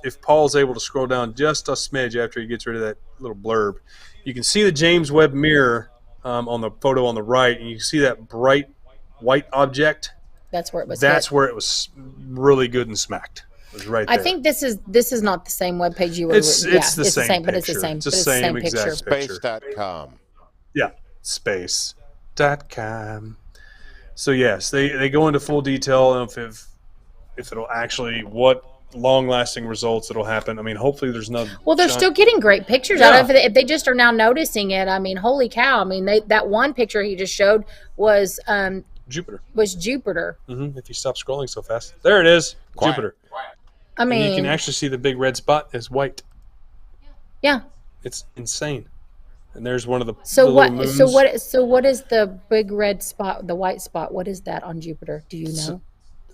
S1: if Paul's able to scroll down just a smidge after he gets rid of that little blurb, you can see the James Webb mirror on the photo on the right, and you can see that bright white object.
S2: That's where it was.
S1: That's
S2: hit.
S1: where it was really good and smacked. It was right there.
S2: I think this is not the same web page you were.
S1: It's the same
S2: but it's the same.
S1: It's the
S2: but it's
S1: same
S2: the same picture.
S1: exact picture.
S3: Space.com.
S1: Yeah, space.com. So yes, they go into full detail of if it'll actually what long-lasting results it'll happen. I mean, hopefully there's no.
S2: Well, they're still getting great pictures out of it. If they just are now noticing it, I mean, holy cow! I mean, that one picture he just showed was
S1: Jupiter. If you stop scrolling so fast, there it is.
S3: Quiet.
S1: Jupiter.
S2: I mean,
S1: and you can actually see the big red spot is white.
S2: Yeah.
S1: It's insane. And there's one of the
S2: So
S1: the
S2: what?
S1: little moons.
S2: So what is the big red spot? The white spot? What is that on Jupiter? Do you know?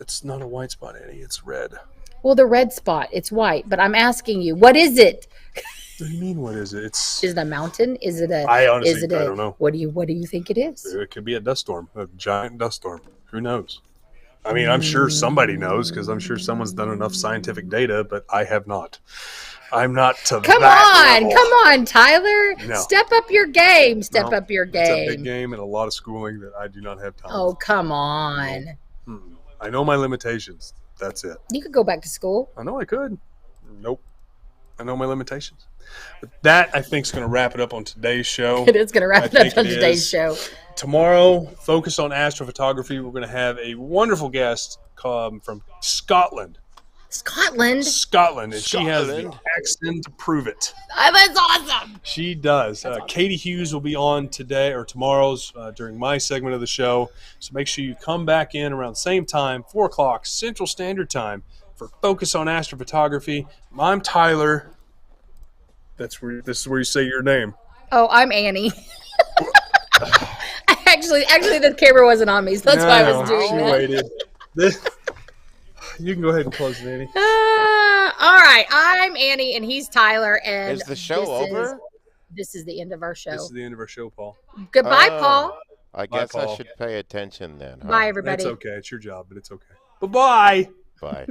S1: It's not a white spot, Eddie. It's red.
S2: Well, the red spot. It's white, but I'm asking you, what is it?
S1: What do you mean? What is it? Is
S2: it a mountain? Is it a?
S1: I honestly
S2: is it a,
S1: I don't know.
S2: What do you think it is?
S1: It could be a dust storm, a giant dust storm. Who knows? I mean, I'm sure somebody knows because I'm sure someone's done enough scientific data, but I have not. I'm not to
S2: Come
S1: that
S2: on,
S1: level.
S2: come on, Tyler.
S1: No.
S2: Step up your game. Step
S1: No,
S2: up your
S1: It's a
S2: game.
S1: big game and a lot of schooling that I do not have time
S2: Oh,
S1: for.
S2: come on.
S1: I know my limitations. That's it.
S2: You could go back to school.
S1: I know I could. Nope. I know my limitations. But that, I think, is going to wrap it up on today's show.
S2: It is going to wrap it
S1: think
S2: up on
S1: it
S2: today's
S1: is.
S2: show.
S1: Tomorrow, focus on astrophotography. We're going to have a wonderful guest from Scotland.
S2: Scotland.
S1: And she has the accent to prove it.
S2: Oh, that's awesome.
S1: She does. Katie Hughes will be on today or tomorrow's during my segment of the show. So make sure you come back in around the same time, 4 o'clock Central Standard Time, for Focus on Astrophotography. I'm Tyler. This is where you say your name.
S2: Oh, I'm Annie. Actually, the camera wasn't on me, so that's why I was doing
S1: she
S2: that.
S1: waited. You can go ahead and close it, Annie.
S2: All right, I'm Annie, and he's Tyler. And
S3: Is the show over?
S2: This is the end of our show.
S1: This is the end of our show, Paul.
S2: Goodbye, Paul.
S3: I
S1: Bye,
S3: guess I
S1: Paul.
S3: should pay attention then. Huh?
S2: Bye, everybody.
S1: That's okay. It's your job, but it's okay. Bye-bye.
S3: Bye.